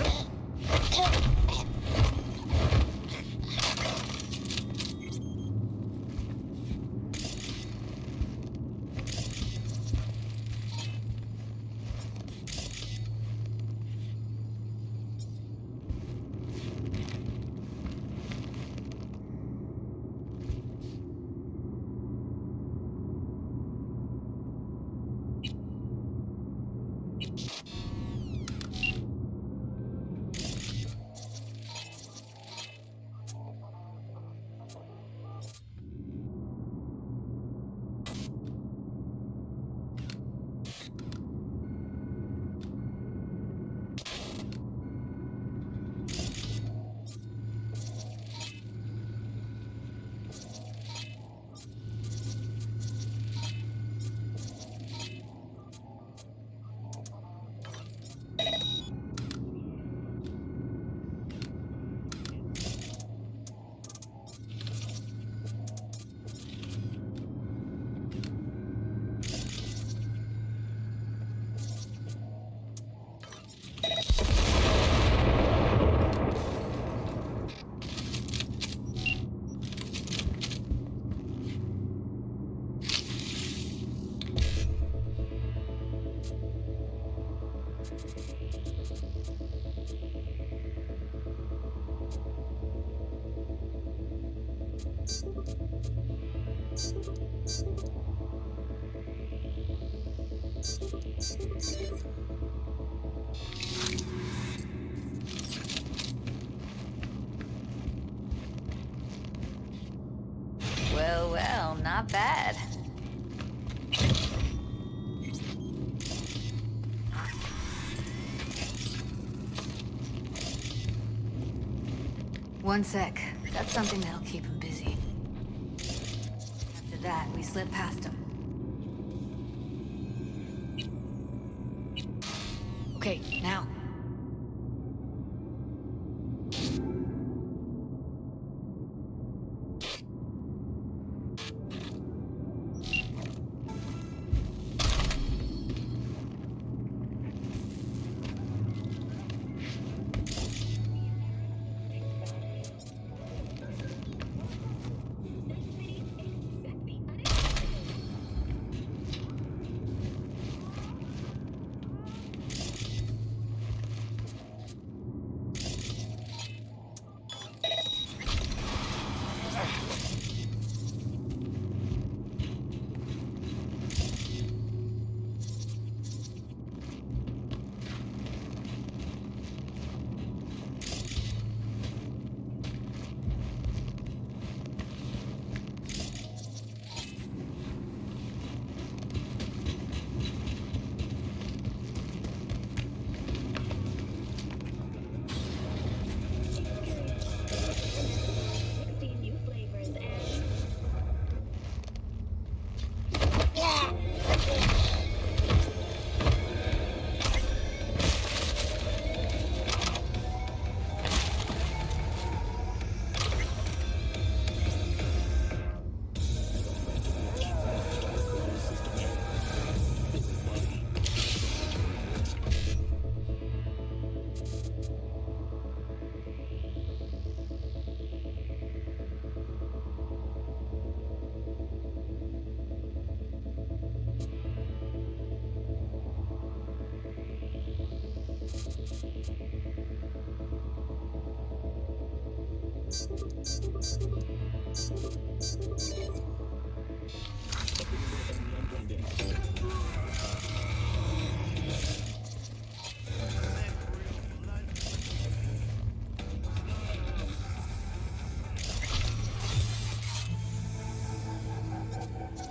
Well, well, not bad. One sec. Got something that'll keep him busy. After that, we slip past him. Okay, now.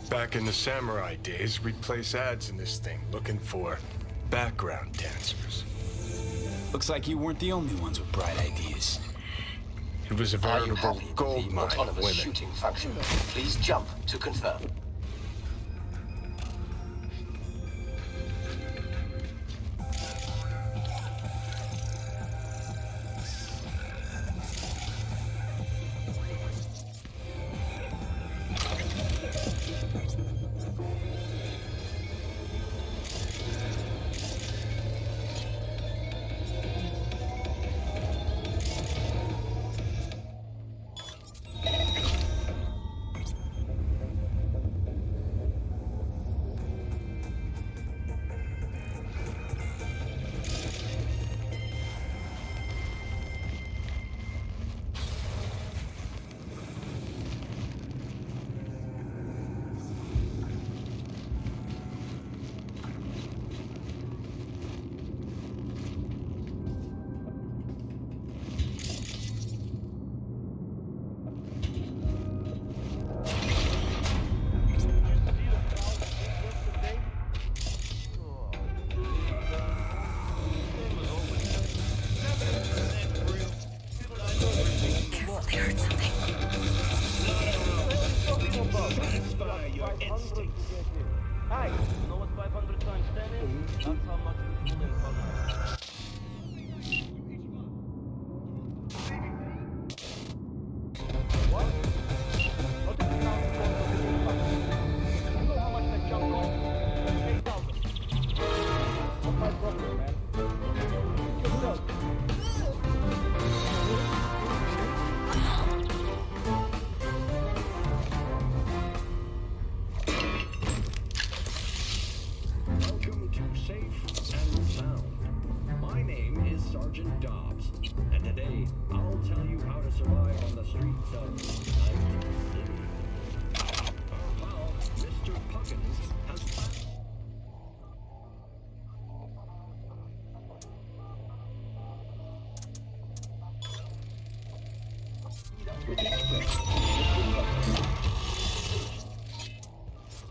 Back in the samurai days, we'd place ads in this thing looking for background dancers.
Looks like you weren't the only ones with bright ideas.
It was a veritable gold mine of women.
Shooting function. Please jump to confirm.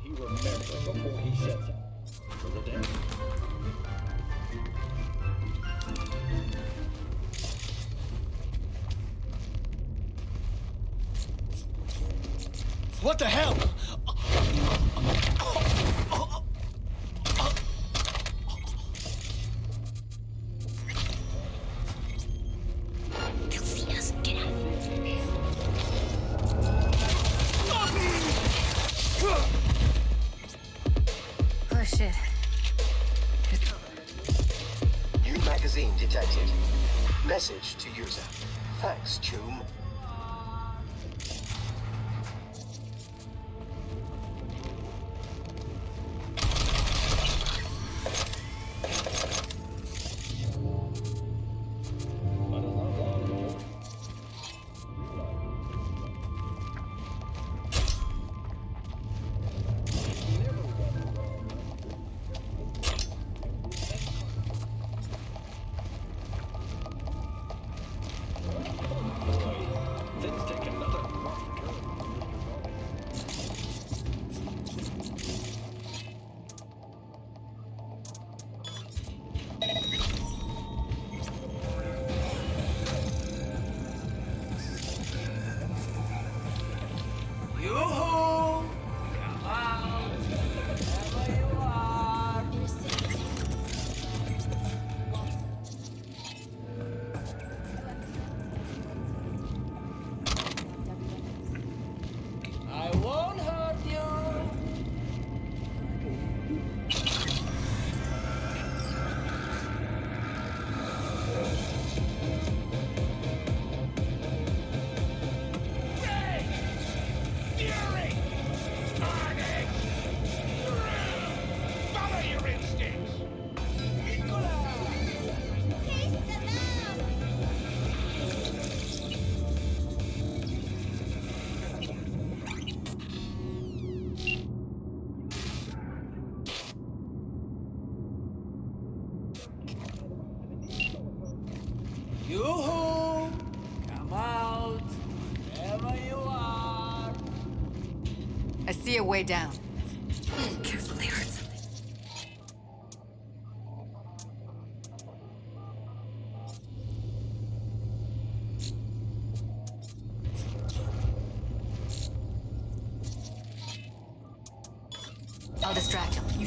He remembers before he sets out for the day.
What the hell?
They'll see us. Get out.
Oh shit.
New magazine detected. Message to user. Thanks, Choom.
I won't hurt you.
Follow your instincts.
Yoo-hoo! Come out, wherever you are.
I see a way down.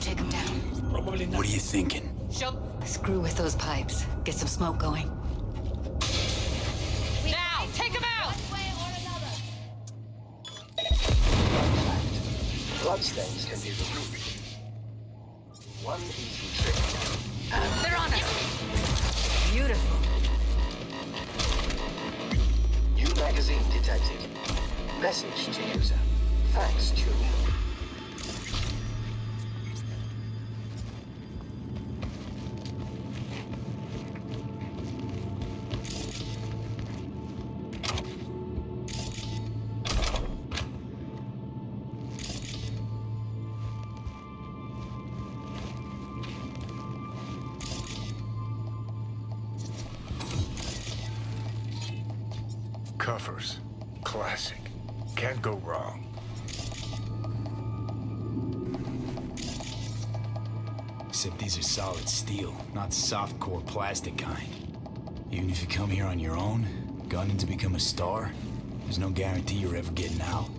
take him down.
Probably not.
What are you thinking?
Screw with those pipes. Get some smoke going.
Now, take him out!
Bloodstains can be removed. One easy trick. And
They're on us! Beautiful.
new magazine detected. Message to user. Thanks, Tune.
Covers. Classic. Can't go wrong.
Except these are solid steel, not soft-core plastic kind. Even if you come here on your own, gunning to become a star, there's no guarantee you're ever getting out.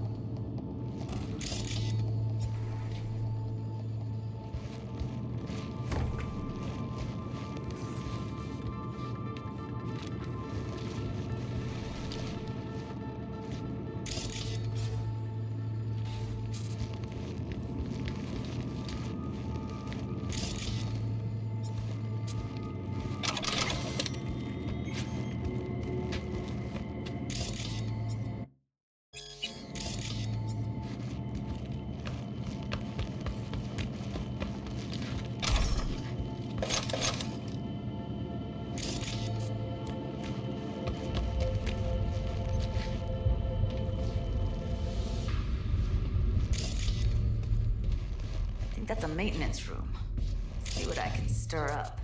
I think that's a maintenance room. See what I can stir up.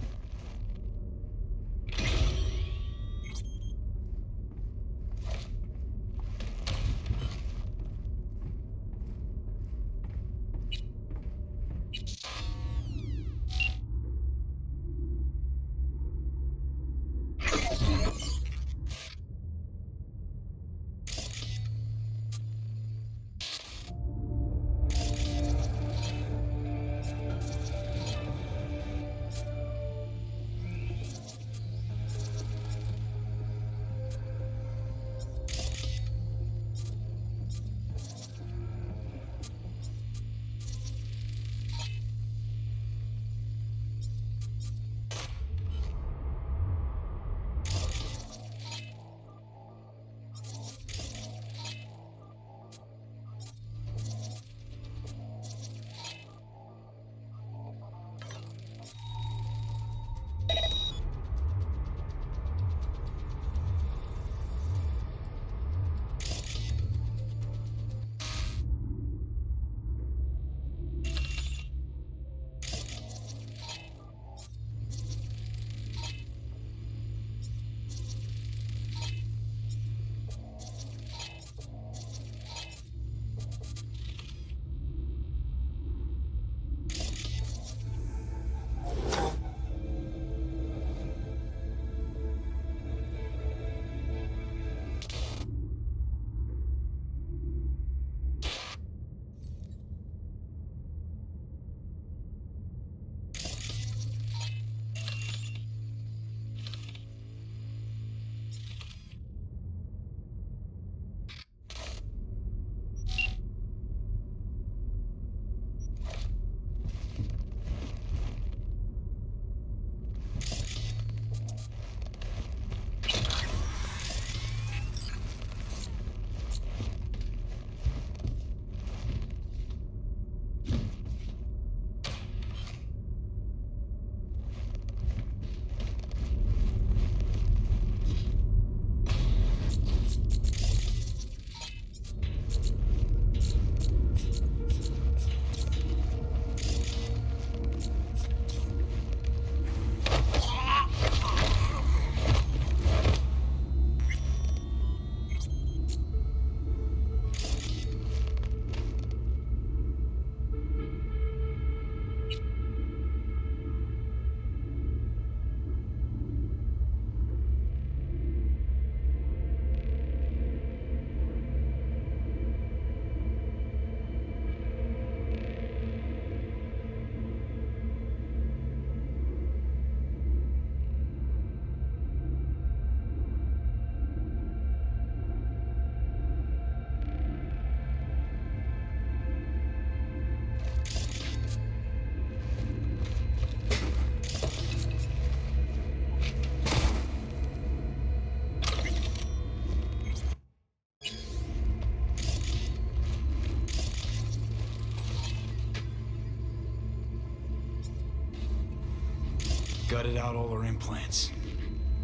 Gutted out all her implants.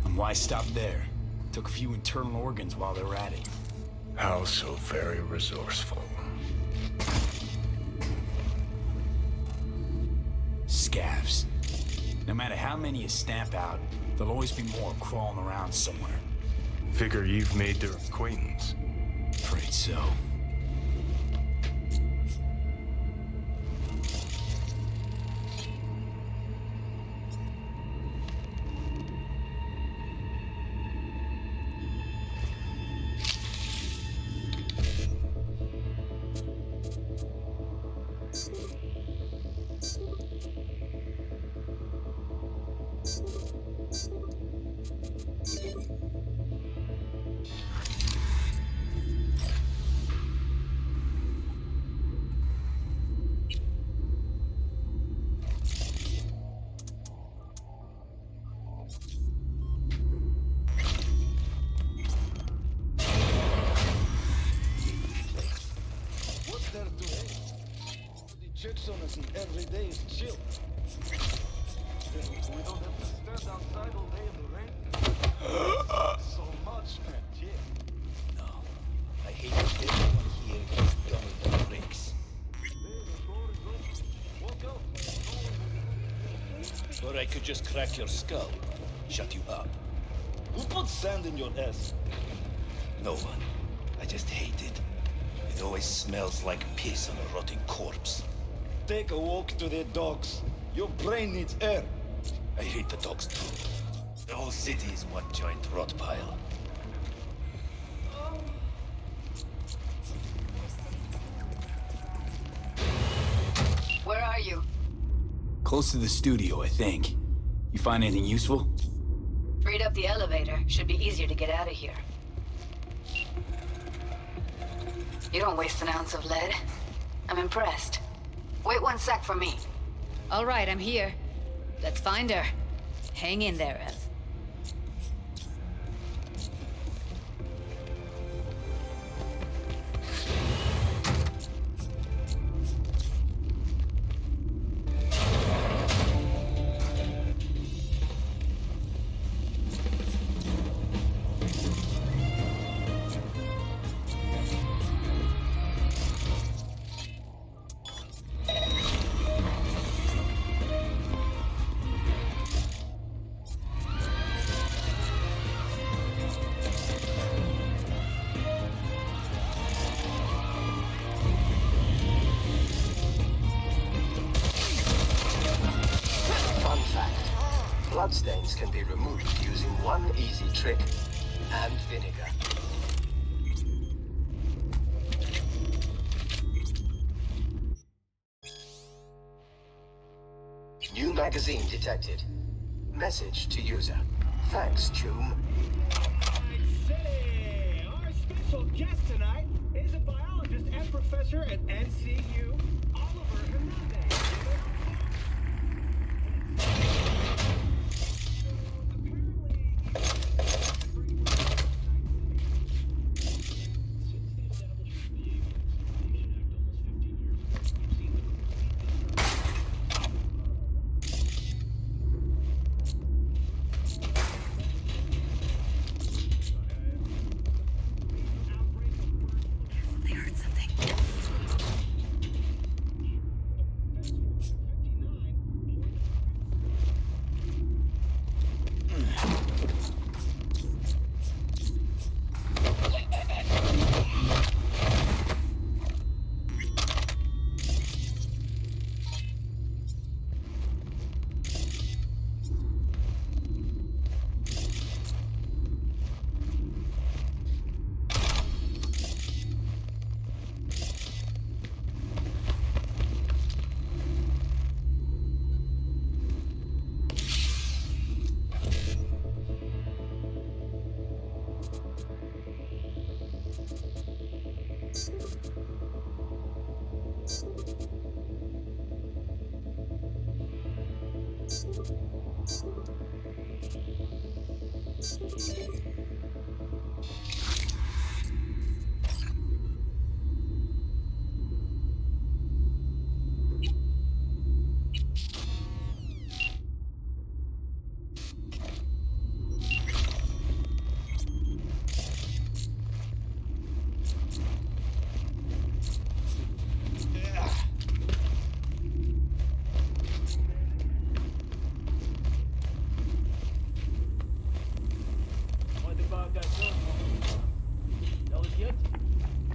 And why stop there? Took a few internal organs while they were at it.
How so very resourceful.
Scavs. No matter how many you stamp out, there'll always be more crawling around somewhere.
Figure you've made their acquaintance.
Afraid so.
Checks on us and every day is chill. We don't have to stand outside all day in the rain. So much, man. Yeah.
No. I hate that everyone here is done with the breaks. Or I could just crack your skull. Shut you up.
Who put sand in your ass?
No one. I just hate it. It always smells like piss on a rotting corpse.
Take a walk to the docks. Your brain needs air.
I hate the dogs too. The whole city is one giant rot pile.
Where are you?
Close to the studio, I think. You find anything useful?
Freed up the elevator. Should be easier to get out of here. You don't waste an ounce of lead. I'm impressed. Wait 1 sec for me. All right, I'm here. Let's find her. Hang in there, Ev.
Bloodstains can be removed using one easy trick and vinegar. New magazine detected. Message to user. Thanks, Choom.
Say, our special guest tonight is a biologist and professor at NCU, Oliver Hernandez.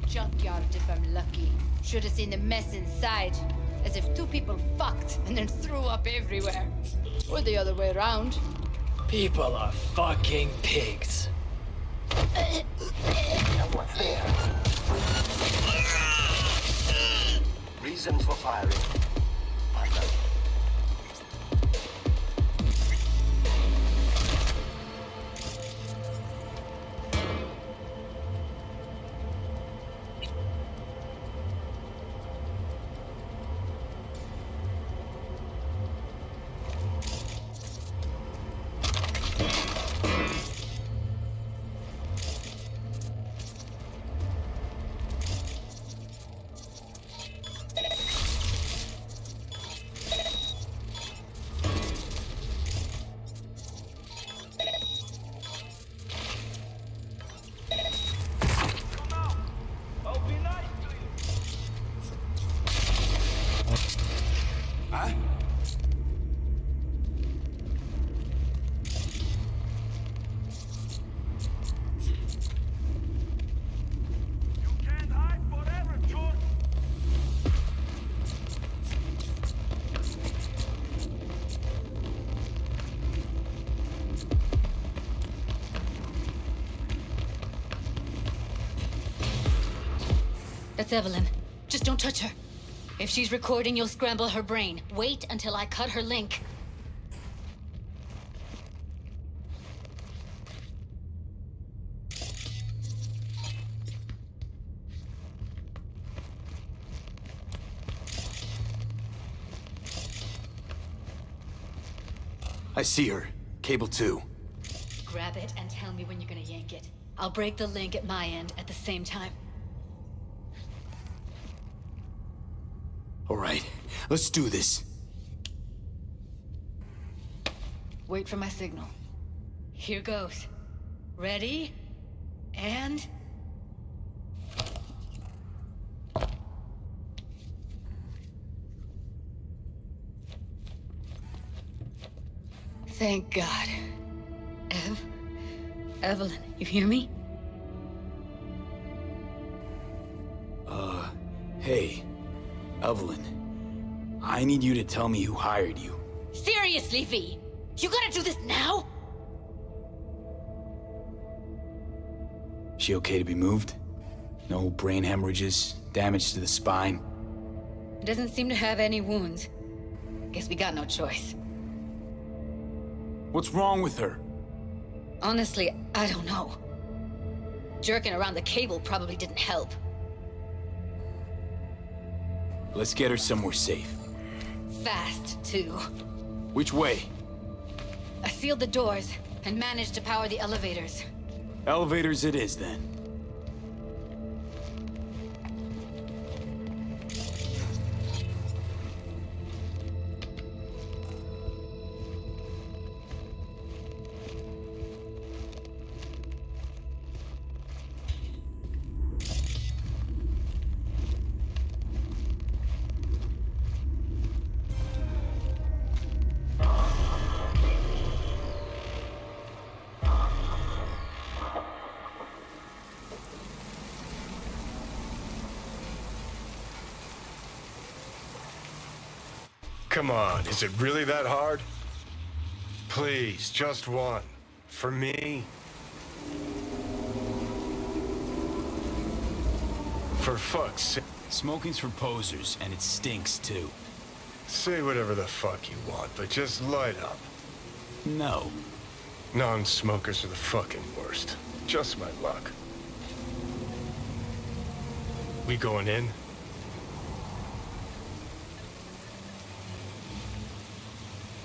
Junkyard if I'm lucky. Should have seen the mess inside. As if two people fucked and then threw up everywhere. Or the other way around.
People are fucking pigs.
Now what's there? Reason for firing. Unknown.
That's Evelyn. Just don't touch her. If she's recording, you'll scramble her brain. Wait until I cut her link.
I see her. Cable 2.
Grab it and tell me when you're gonna yank it. I'll break the link at my end at the same time.
All right, let's do this.
Wait for my signal. Here goes. Ready? And... Thank God. Evelyn, you hear me?
Hey, Evelyn. I need you to tell me who hired you.
Seriously, V? You gotta do this now?
She okay to be moved? No brain hemorrhages, damage to the spine?
Doesn't seem to have any wounds. Guess we got no choice.
What's wrong with her?
Honestly, I don't know. Jerking around the cable probably didn't help.
Let's get her somewhere safe.
Fast, too.
Which way?
I sealed the doors and managed to power the elevators.
Elevators it is, then.
Come on, is it really that hard? Please, just one. For me? For fuck's sake.
Smoking's for posers, and it stinks, too.
Say whatever the fuck you want, but just light up.
No.
Non-smokers are the fucking worst. Just my luck. We going in?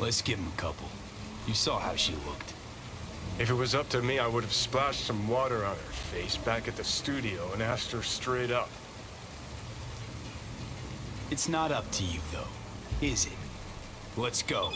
Let's give him a couple. You saw how she looked.
If it was up to me, I would have splashed some water on her face back at the studio and asked her straight up.
It's not up to you, though, is it? Let's go.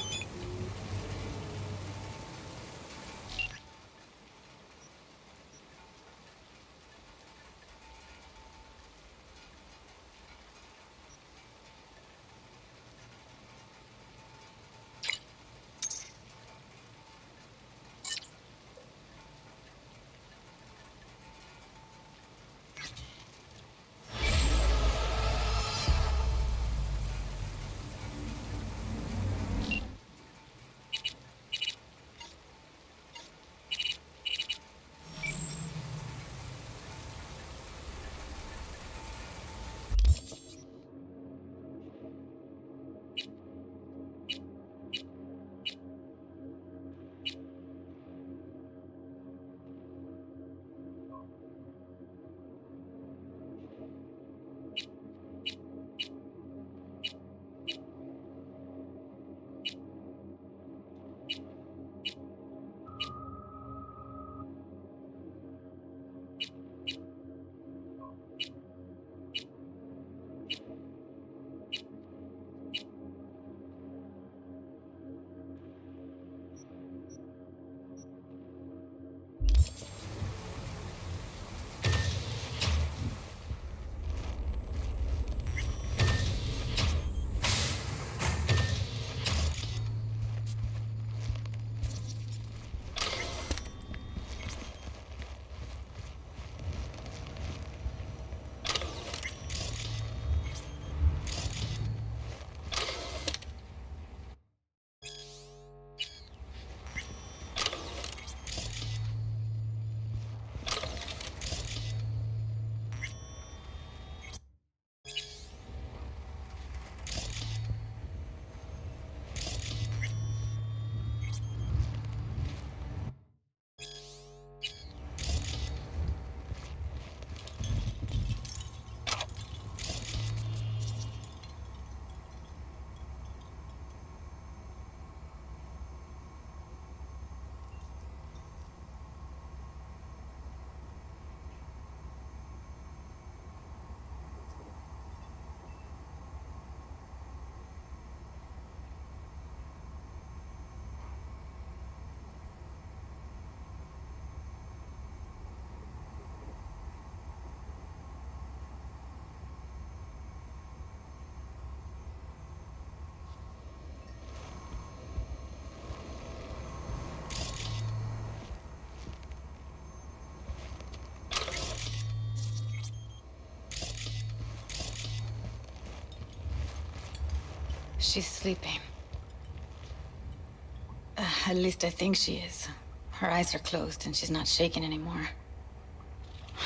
She's sleeping. At least I think she is. Her eyes are closed and she's not shaking anymore.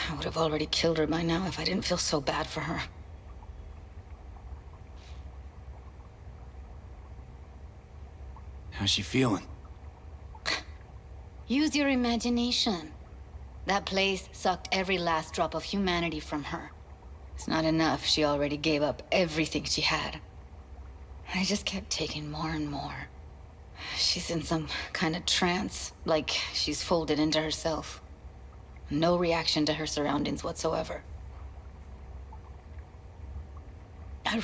I would have already killed her by now if I didn't feel so bad for her.
How's she feeling?
Use your imagination. That place sucked every last drop of humanity from her. It's not enough. She already gave up everything she had. I just kept taking more and more. She's in some kind of trance, like she's folded into herself. No reaction to her surroundings whatsoever. I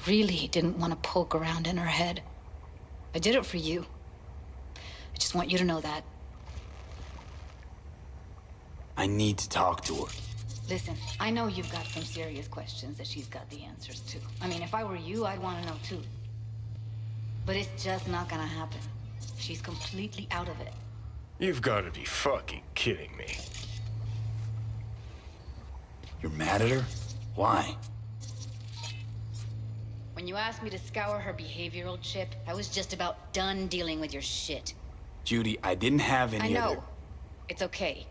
really didn't want to poke around in her head. I did it for you. I just want you to know that.
I need to talk to her.
Listen, I know you've got some serious questions that she's got the answers to. I mean, if I were you, I'd want to know too. But it's just not gonna happen. She's completely out of it.
You've got to be fucking kidding me.
You're mad at her? Why?
When you asked me to scour her behavioral chip, I was just about done dealing with your shit.
Judy, I didn't have any
I know.
other...
It's okay.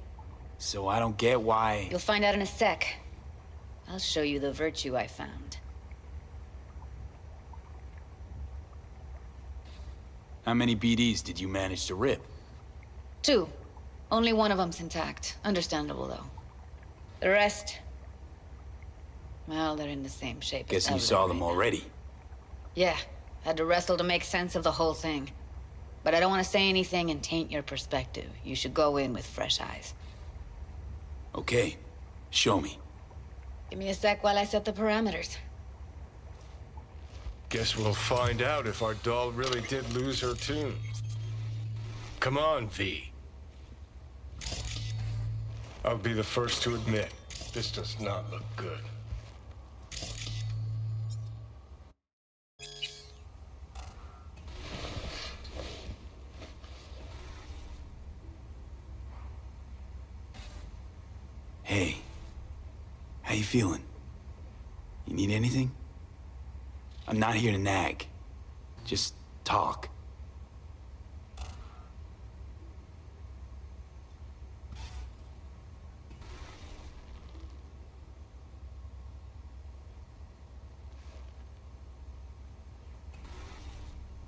So I don't get why...
You'll find out in a sec. I'll show you the virtue I found.
How many BDs did you manage to rip?
2. Only one of them's intact. Understandable, though. The rest... well, they're in the same shape.
Guess you saw them already.
Yeah. Had to wrestle to make sense of the whole thing. But I don't want to say anything and taint your perspective. You should go in with fresh eyes.
Okay. Show me.
Give me a sec while I set the parameters.
Guess we'll find out if our doll really did lose her tune. Come on, V. I'll be the first to admit, this does not look good.
Hey. How you feeling? You need anything? I'm not here to nag. Just talk.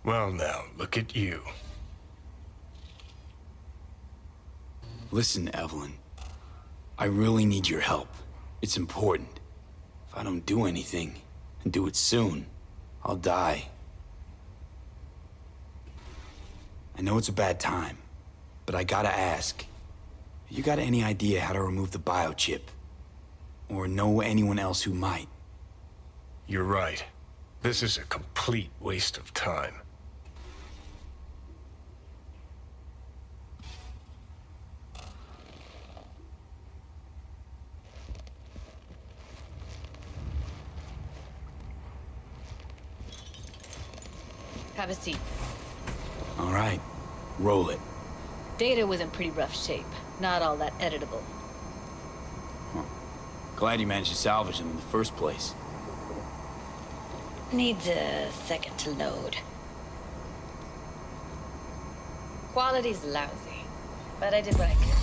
Well now, look at you.
Listen, Evelyn. I really need your help. It's important. If I don't do anything, and do it soon, I'll die. I know it's a bad time, but I gotta ask. You got any idea how to remove the biochip? Or know anyone else who might?
You're right. This is a complete waste of time.
Have a seat.
All right. Roll it.
Data was in pretty rough shape. Not all that editable.
Glad you managed to salvage them in the first place.
Needs a second to load. Quality's lousy, but I did what I could.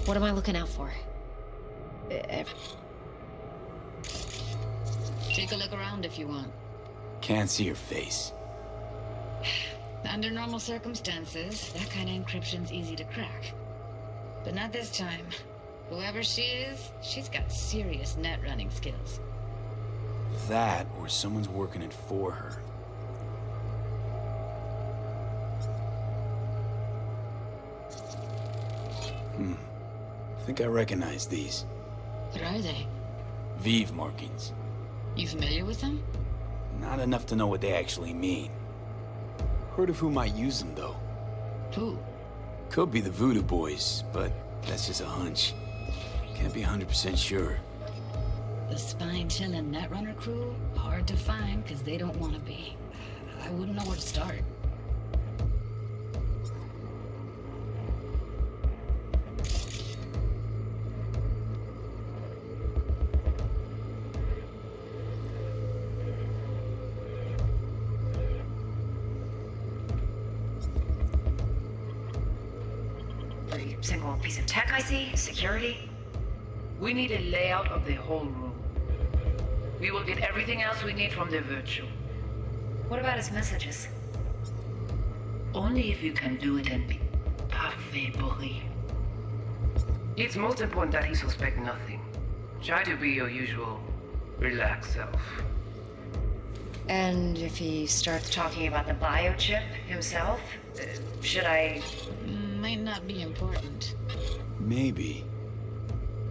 What am I looking out for?
Take a look around if you want.
Can't see your face.
Under normal circumstances, that kind of encryption's easy to crack. But not this time. Whoever she is, she's got serious net running skills.
That, or someone's working it for her. I think I recognize these.
What are they?
Vive markings.
You familiar with them?
Not enough to know what they actually mean. Heard of who might use them, though.
Who?
Could be the Voodoo Boys, but that's just a hunch. Can't be 100% sure.
The spine-chilling Netrunner crew? Hard to find, because they don't want to be. I wouldn't know where to start.
single piece of tech I see? Security?
We need a layout of the whole room. We will get everything else we need from the virtual.
What about his messages?
Only if you can do it and be parfait bourré. It's most important that he suspect nothing. Try to be your usual, relaxed self.
And if he starts talking about the biochip himself, should I...
Might not be important.
Maybe.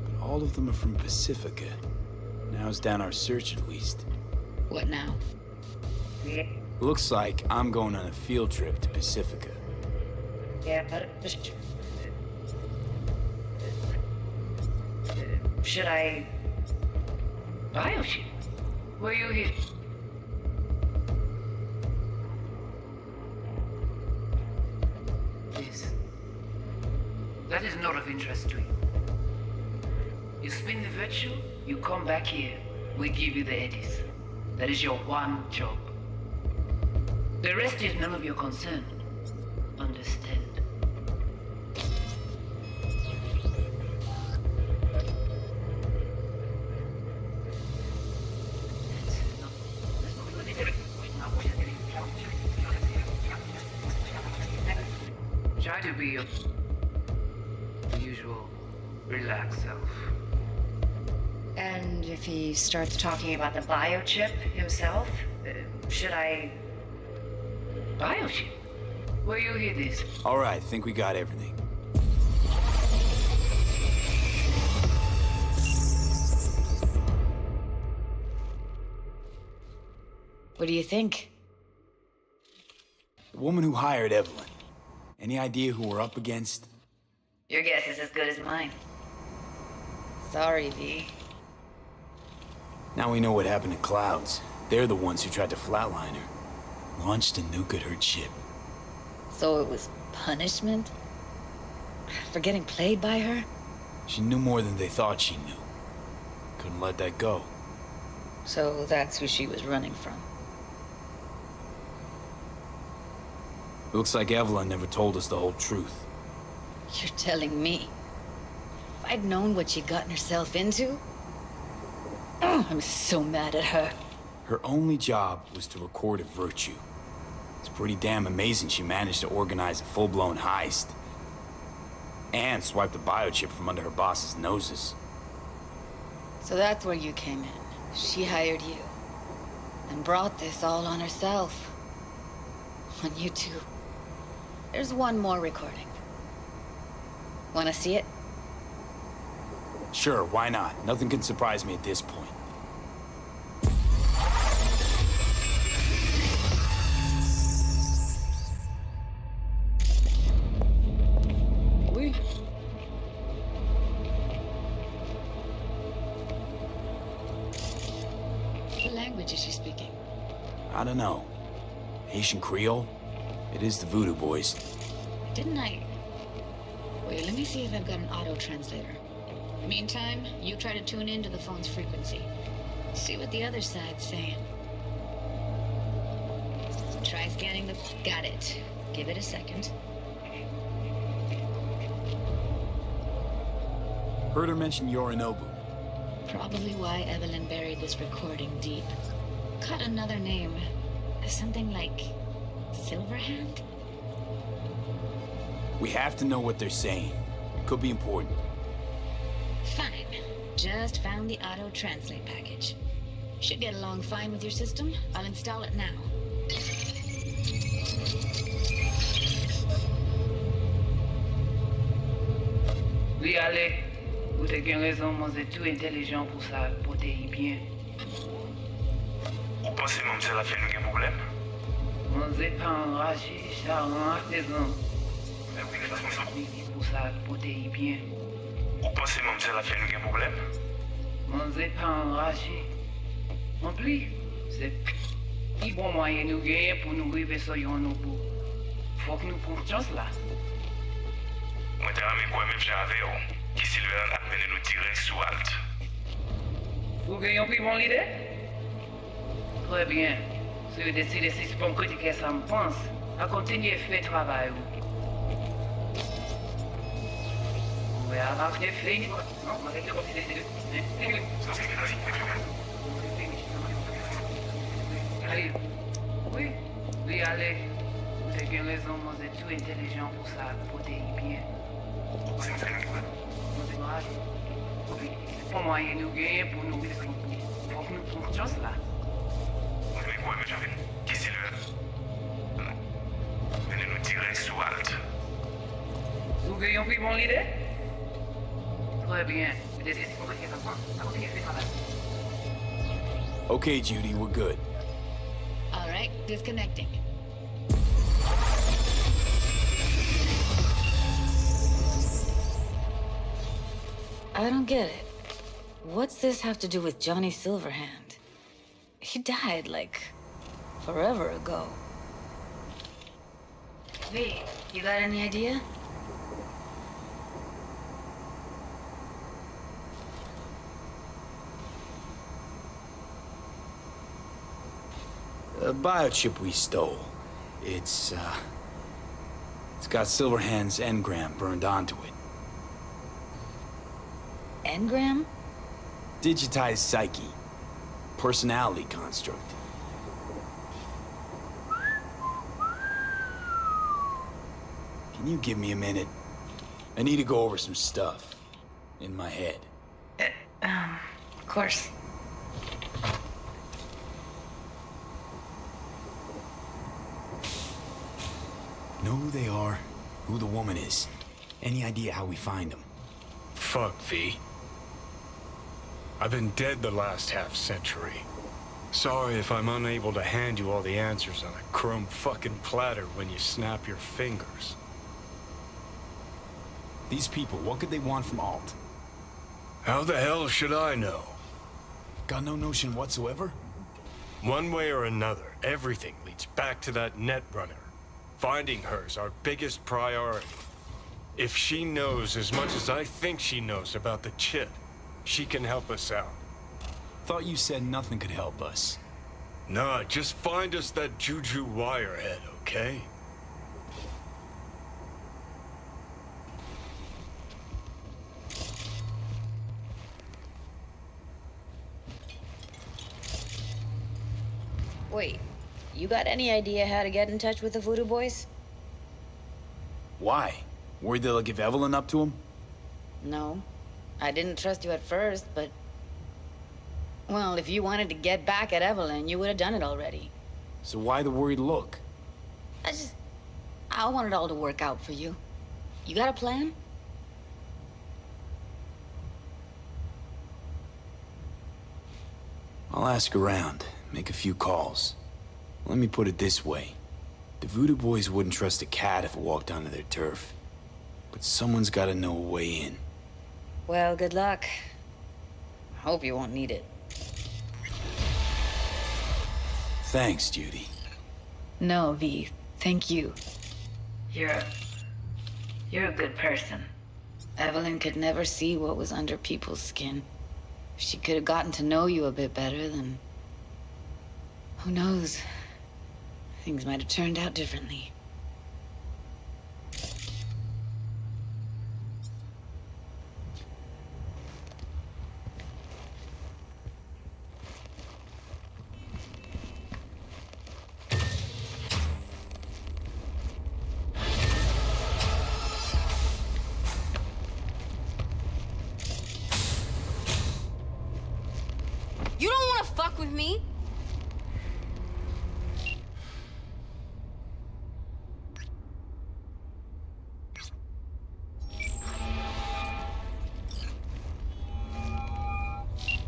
But all of them are from Pacifica. Now's down our search at least.
What now?
Yeah,
Looks like I'm going on a field trip to Pacifica.
but... should I...
Biochip? Were you here? Yes. That is not of interest to you. You spin the virtual, you come back here, we give you the eddies. That is your one job. The rest is none of your concern. Understand? Try to be your usual, relaxed self.
And if he starts talking about the biochip himself, should I...
Biochip? Where you hear this?
All right, think we got everything.
What do you think?
The woman who hired Evelyn. Any idea who we're up against?
Your guess is as good as mine.
Sorry, V.
Now we know what happened to Clouds. They're the ones who tried to flatline her. Launched a nuke at her ship.
So it was punishment? For getting played by her?
She knew more than they thought she knew. Couldn't let that go.
So that's who she was running from.
Looks like Evelyn never told us the whole truth.
You're telling me? If I'd known what she'd gotten herself into? Oh, I'm so mad at her.
Her only job was to record a virtue. It's pretty damn amazing she managed to organize a full-blown heist. And swipe the biochip from under her boss's noses.
So that's where you came in. She hired you. And brought this all on herself. On you two. There's one more recording. Wanna see it?
Sure, why not? Nothing can surprise me at this point.
Oui.
What language is she speaking?
I don't know. Haitian Creole? It is the Voodoo Boys.
Didn't I? Wait, let me see if I've got an auto-translator. Meantime, you try to tune into the phone's frequency. See what the other side's saying. Try scanning the... Got it. Give it a second.
Heard her mention Yorinobu.
Probably why Evelyn buried this recording deep. Caught another name. Something like... Silverhand?
We have to know what they're saying. It could be important.
Fine. Just found the auto-translate package. Should get along fine with your system. I'll install it now.
Oui, allez. Vous avez bien raison, moi c'est tout intelligent pour ça, pour te y bien.
Vous pensez que c'est la fait un problème?
Moi c'est pas enragé, charmant, artisan. Pour ça, pour te y bien.
Vous pensez que c'est la fait un problème?
Moi c'est pas enragé. En plus, c'est qui bon moyen nous gagner pour nous arriver sur nos bouts. Faut que nous prenions chance là.
Moi t'ai ramé quoi même j'avais qui Sylvain a mené nous tirer sous halte.
Vous gagnez pris mon idée? Très bien. Si vous décidez si c'est pour critiquer ça me pense, à continuer à faire travail. Ouais, alors, flingue. Non, on va régler comme c'est Allez. Oui. Oui, allez. Vous avez bien raison, vous êtes tout intelligent pour ça, protéger bien. On démarre. Oui. Pour moi, il nous gagne pour nous. Faut que nous trouvions cela.
Mais quoi, Benjamin? Qui c'est le... Venez nous tirer sous halte.
Vous gagnez pris mon idée? Très bien.
Okay, Judy, we're good.
All right, disconnecting. I don't get it. What's this have to do with Johnny Silverhand? He died, like, forever ago. V, you got any idea?
The biochip we stole. It's got Silverhand's engram burned onto it.
Engram?
Digitized psyche. Personality construct. Can you give me a minute? I need to go over some stuff in my head.
Of course.
Know who they are, who the woman is. Any idea how we find them?
Fuck, V. I've been dead the last half-century. Sorry if I'm unable to hand you all the answers on a chrome fucking platter when you snap your fingers.
These people, what could they want from Alt?
How the hell should I know?
Got no notion whatsoever?
One way or another, everything leads back to that Netrunner. Finding her's our biggest priority. If she knows as much as I think she knows about the chip, she can help us out.
Thought you said nothing could help us.
Nah, just find us that Juju wirehead, okay?
Wait, you got any idea how to get in touch with the Voodoo Boys?
Why? Worried they'll give Evelyn up to him?
No. I didn't trust you at first, but... Well, if you wanted to get back at Evelyn, you would have done it already.
So why the worried look?
I want it all to work out for you. You got a plan?
I'll ask around, make a few calls. Let me put it this way. The Voodoo Boys wouldn't trust a cat if it walked onto their turf. But someone's gotta know a way in.
Well, good luck. I hope you won't need it.
Thanks, Judy.
No, V. Thank you. You're a good person. Evelyn could never see what was under people's skin. If she could have gotten to know you a bit better, then... who knows? Things might have turned out differently.
You don't want to fuck with me?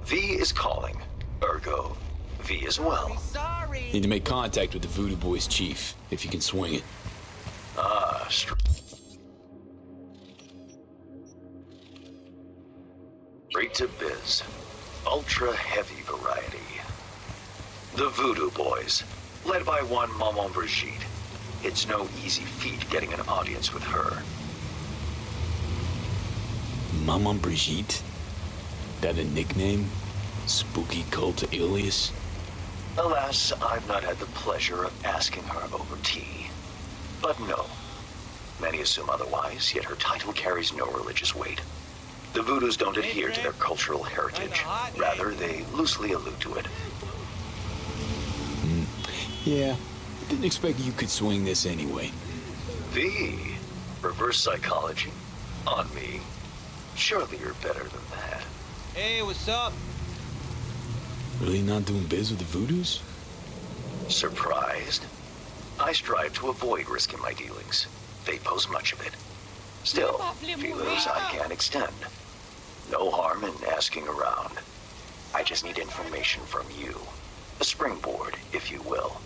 V is calling. Ergo, V as well.
Need to make contact with the Voodoo Boys chief, if you can swing it.
Ah, straight to biz. Ultra heavy variety. The Voodoo Boys, led by one Maman Brigitte. It's no easy feat getting an audience with her.
Maman Brigitte? That a nickname? Spooky cult alias?
Alas, I've not had the pleasure of asking her over tea. But no. Many assume otherwise, yet her title carries no religious weight. The Voodoos don't adhere to their cultural heritage. Rather, they loosely allude to it.
Yeah, didn't expect you could swing this anyway.
V? Reverse psychology? On me? Surely you're better than that.
Hey, what's up?
Really not doing biz with the Voodoos?
Surprised? I strive to avoid risking my dealings. They pose much of it. Still, feelers I can extend. No harm in asking around. I just need information from you. A springboard, if you will.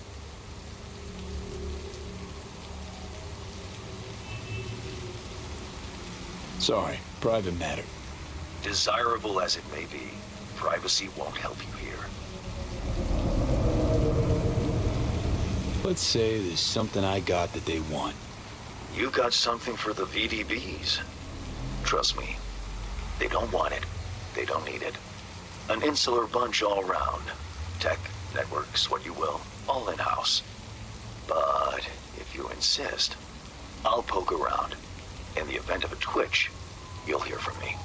Sorry, private matter.
Desirable as it may be, privacy won't help you here.
Let's say there's something I got that they want.
You got something for the VDBs. Trust me, they don't want it. They don't need it. An insular bunch all round. Tech, networks, what you will, all in-house. But if you insist, I'll poke around. In the event of a twitch, you'll hear from me.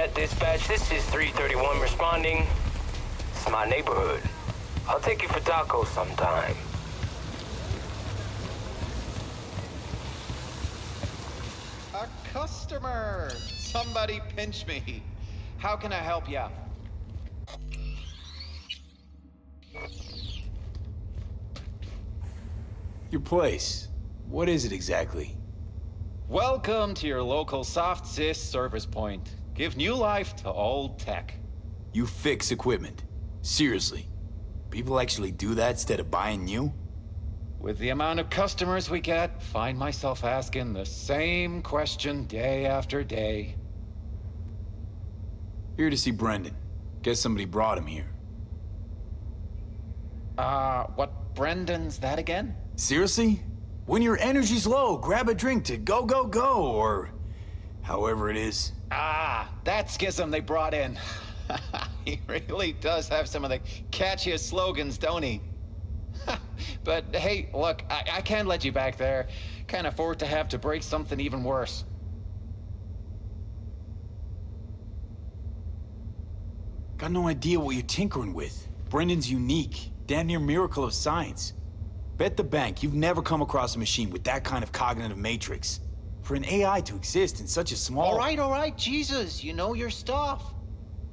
Combat Dispatch, this is 331 responding. It's my neighborhood. I'll take you for tacos sometime.
A customer! Somebody pinch me. How can I help ya?
Your place. What is it exactly?
Welcome to your local soft sys service point. Give new life to old tech.
You fix equipment. Seriously. People actually do that instead of buying new?
With the amount of customers we get, find myself asking the same question day after day.
Here to see Brendan. Guess somebody brought him here.
What Brendan's that again?
Seriously? When your energy's low, grab a drink to go, go, go, or however it is.
Ah, that schism they brought in. He really does have some of the catchiest slogans, don't he? But hey, look, I can't let you back there. Can't afford to have to break something even worse.
Got no idea what you're tinkering with. Brendan's unique. Damn near miracle of science. Bet the bank you've never come across a machine with that kind of cognitive matrix. For an AI to exist in such a small...
All right, Jesus, you know your stuff.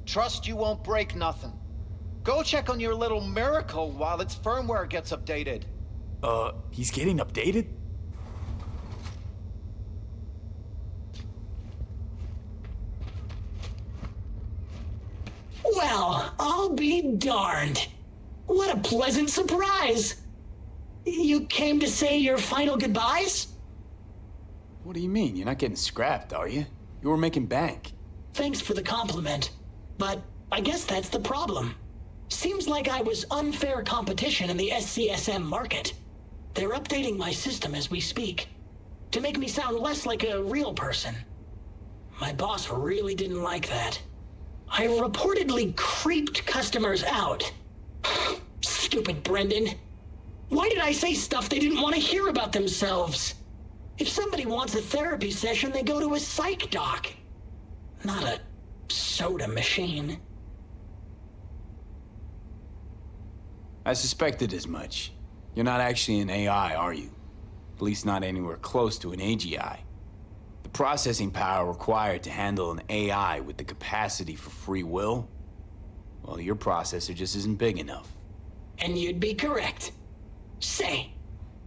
Trust you won't break nothing. Go check on your little miracle while its firmware gets updated.
He's getting updated?
Well, I'll be darned. What a pleasant surprise. You came to say your final goodbyes?
What do you mean? You're not getting scrapped, are you? You were making bank.
Thanks for the compliment, but I guess that's the problem. Seems like I was unfair competition in the SCSM market. They're updating my system as we speak, to make me sound less like a real person. My boss really didn't like that. I reportedly creeped customers out. Stupid Brendan. Why did I say stuff they didn't want to hear about themselves? If somebody wants a therapy session, they go to a psych doc. Not a soda machine.
I suspected as much. You're not actually an AI, are you? At least not anywhere close to an AGI. The processing power required to handle an AI with the capacity for free will? Well, your processor just isn't big enough.
And you'd be correct. Say,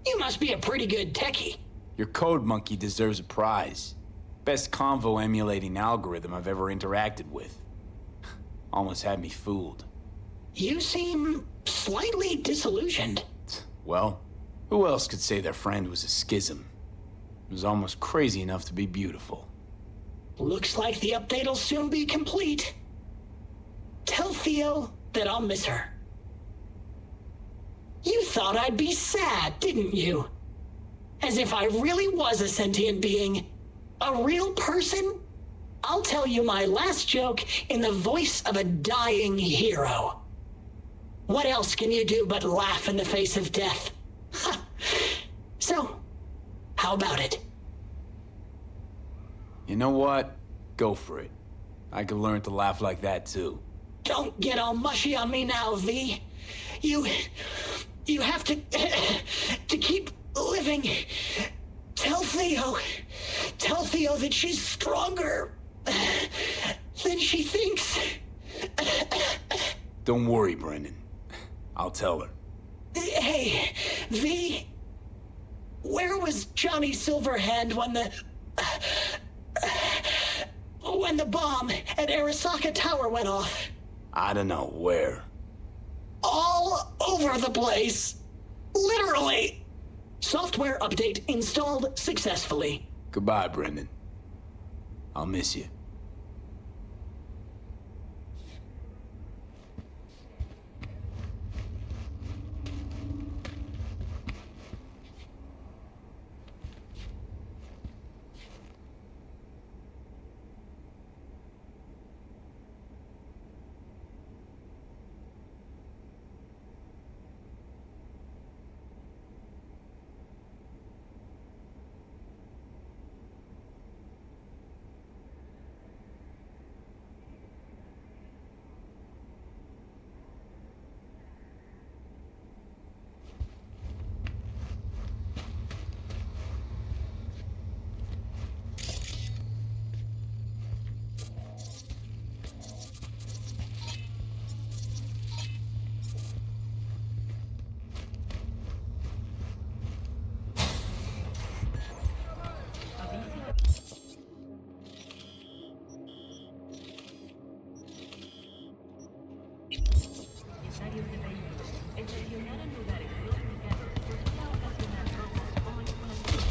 you must be a pretty good techie.
Your code monkey deserves a prize. Best convo emulating algorithm I've ever interacted with. Almost had me fooled.
You seem slightly disillusioned.
Well, who else could say their friend was a schism? It was almost crazy enough to be beautiful.
Looks like the update'll soon be complete. Tell Theo that I'll miss her. You thought I'd be sad, didn't you? As if I really was a sentient being. A real person? I'll tell you my last joke in the voice of a dying hero. What else can you do but laugh in the face of death? So, how about it?
You know what? Go for it. I could learn to laugh like that too.
Don't get all mushy on me now, V. You have to keep living. Tell Theo that she's stronger than she thinks.
Don't worry, Brendan. I'll tell her.
Hey, V, where was Johnny Silverhand when the bomb at Arasaka Tower went off?
I don't know, where?
All over the place. Literally. Software update installed successfully.
Goodbye, Brendan. I'll miss you.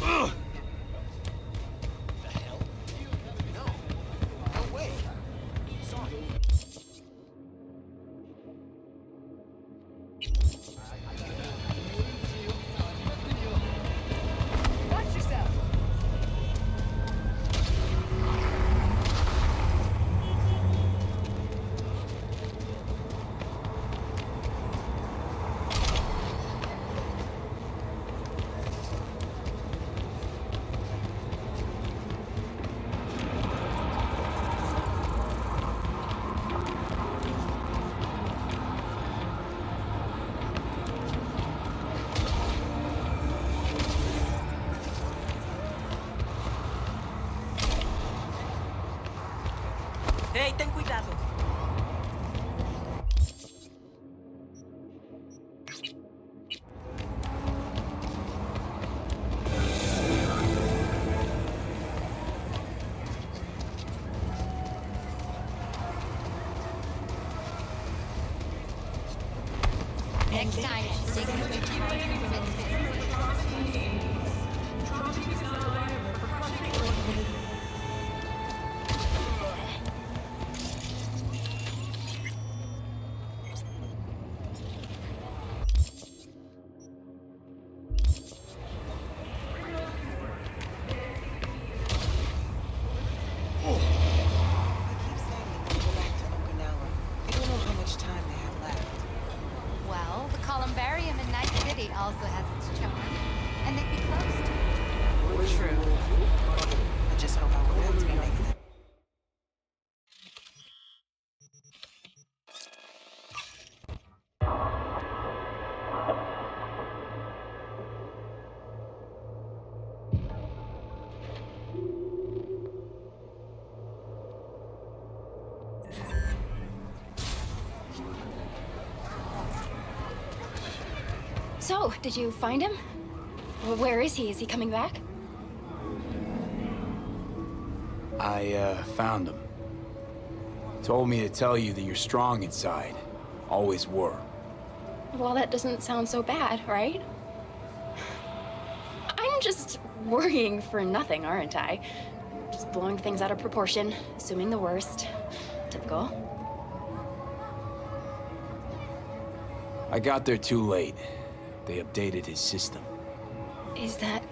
Ugh!
Hey, ten cuidado.
Next time, take a look Well, the columbarium in Night City also has its charm. And they'd be closed.
True. I just hope I won't have to be making that.
So, did you find him? Where is he? Is he coming back?
I found him. Told me to tell you that you're strong inside. Always were.
Well, that doesn't sound so bad, right? I'm just worrying for nothing, aren't I? Just blowing things out of proportion, assuming the worst. Typical.
I got there too late. They updated his system.
Is that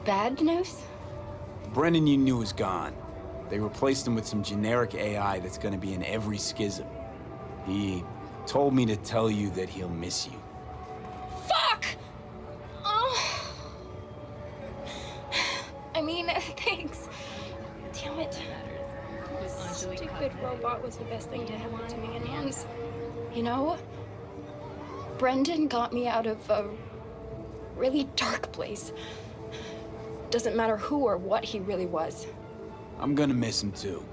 bad news?
Brendan you knew is gone. They replaced him with some generic AI that's gonna be in every schism. He told me to tell you that he'll miss you.
Fuck! Oh. I mean, thanks. Damn it. This stupid robot was the best thing to happen to me in hands. You know, Brendan got me out of a really dark place. Doesn't matter who or what he really was.
I'm gonna miss him too.